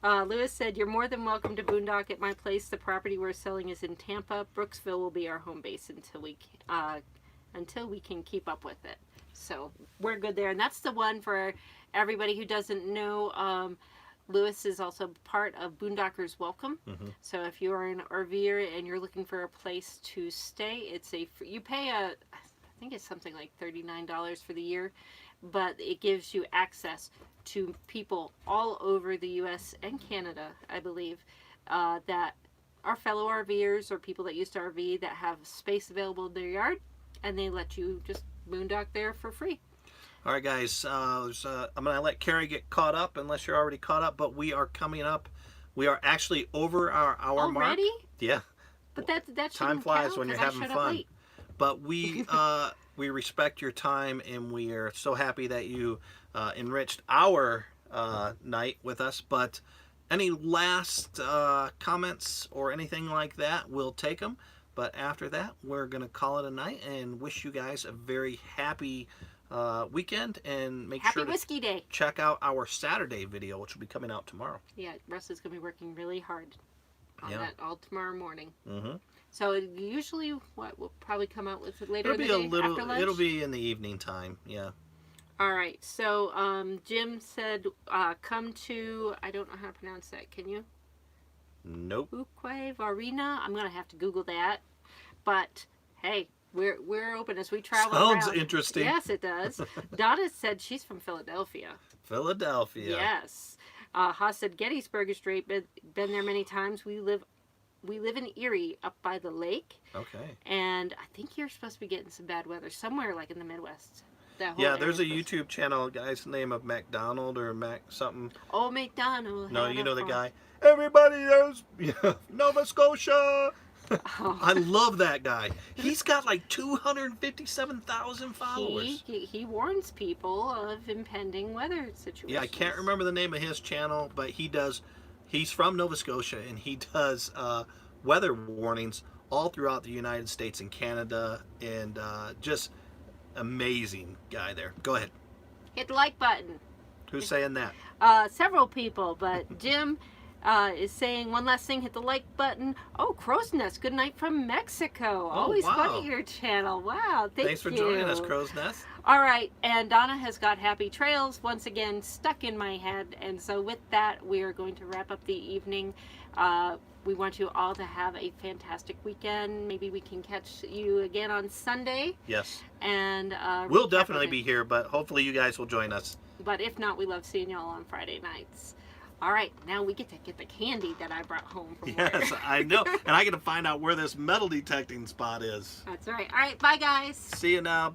Lewis said, "You're more than welcome to boondock at my place. The property we're selling is in Tampa. Brooksville will be our home base until we can keep up with it." So we're good there. And that's the one for everybody who doesn't know. Lewis is also part of Boondockers Welcome. Mm-hmm. So if you are an RVer and you're looking for a place to stay, you pay I think it's something like $39 for the year, but it gives you access to people all over the U.S. and Canada, I believe, that are fellow RVers or people that used to RV that have space available in their yard, and they let you just boondock there for free. All right, guys. I'm going to let Kerry get caught up, unless you're already caught up. But we are coming up. We are actually over our hour mark. Already? Yeah. But that time flies when you're having fun. Late. But we respect your time, and we are so happy that you enriched our night with us. But any last comments or anything like that, we'll take them. But after that, we're going to call it a night and wish you guys a very happy weekend, and make Happy sure to Whiskey Day. check out our Saturday video, which will be coming out tomorrow. Yeah, Russ is going to be working really hard on that all tomorrow morning. Mm-hmm. So usually, we'll probably come out with it later It'll in be the day, after lunch? It'll be in the evening time. Yeah. All right. So Jim said, come to, I don't know how to pronounce that. Can you? Nope. Uque Varina. I'm going to have to Google that. But hey, we're open as we travel Sounds around. interesting. Yes, it does. Donna said she's from Philadelphia. Philadelphia. Yes. Haas said Gettysburg is straight. Been there many times. We live in Erie, up by the lake. Okay. And I think you're supposed to be getting some bad weather somewhere, like in the Midwest. Yeah, there's a YouTube channel, guy's name of McDonald or Mac something. Oh, McDonald. No, you know the guy. Everybody knows Nova Scotia. Oh. I love that guy. He's got like 257,000 followers. He warns people of impending weather situations. Yeah, I can't remember the name of his channel, but he's from Nova Scotia, and he does weather warnings all throughout the United States and Canada, and just amazing guy there. Go ahead. Hit the like button. Who's saying that? Several people, but Jim is saying one last thing, hit the like button. Oh, Crow's Nest, good night from Mexico. Always fun to your channel. Wow, thanks for joining us, Crow's Nest. All right, and Donna has got Happy Trails once again stuck in my head, and so with that, we are going to wrap up the evening. We want you all to have a fantastic weekend. Maybe we can catch you again on Sunday. Yes. And we'll definitely be here, but hopefully you guys will join us. But if not, we love seeing y'all on Friday nights. All right, now we get to get the candy that I brought home from work. Yes, I know. And I get to find out where this metal detecting spot is. That's right. All right, bye, guys. See you now.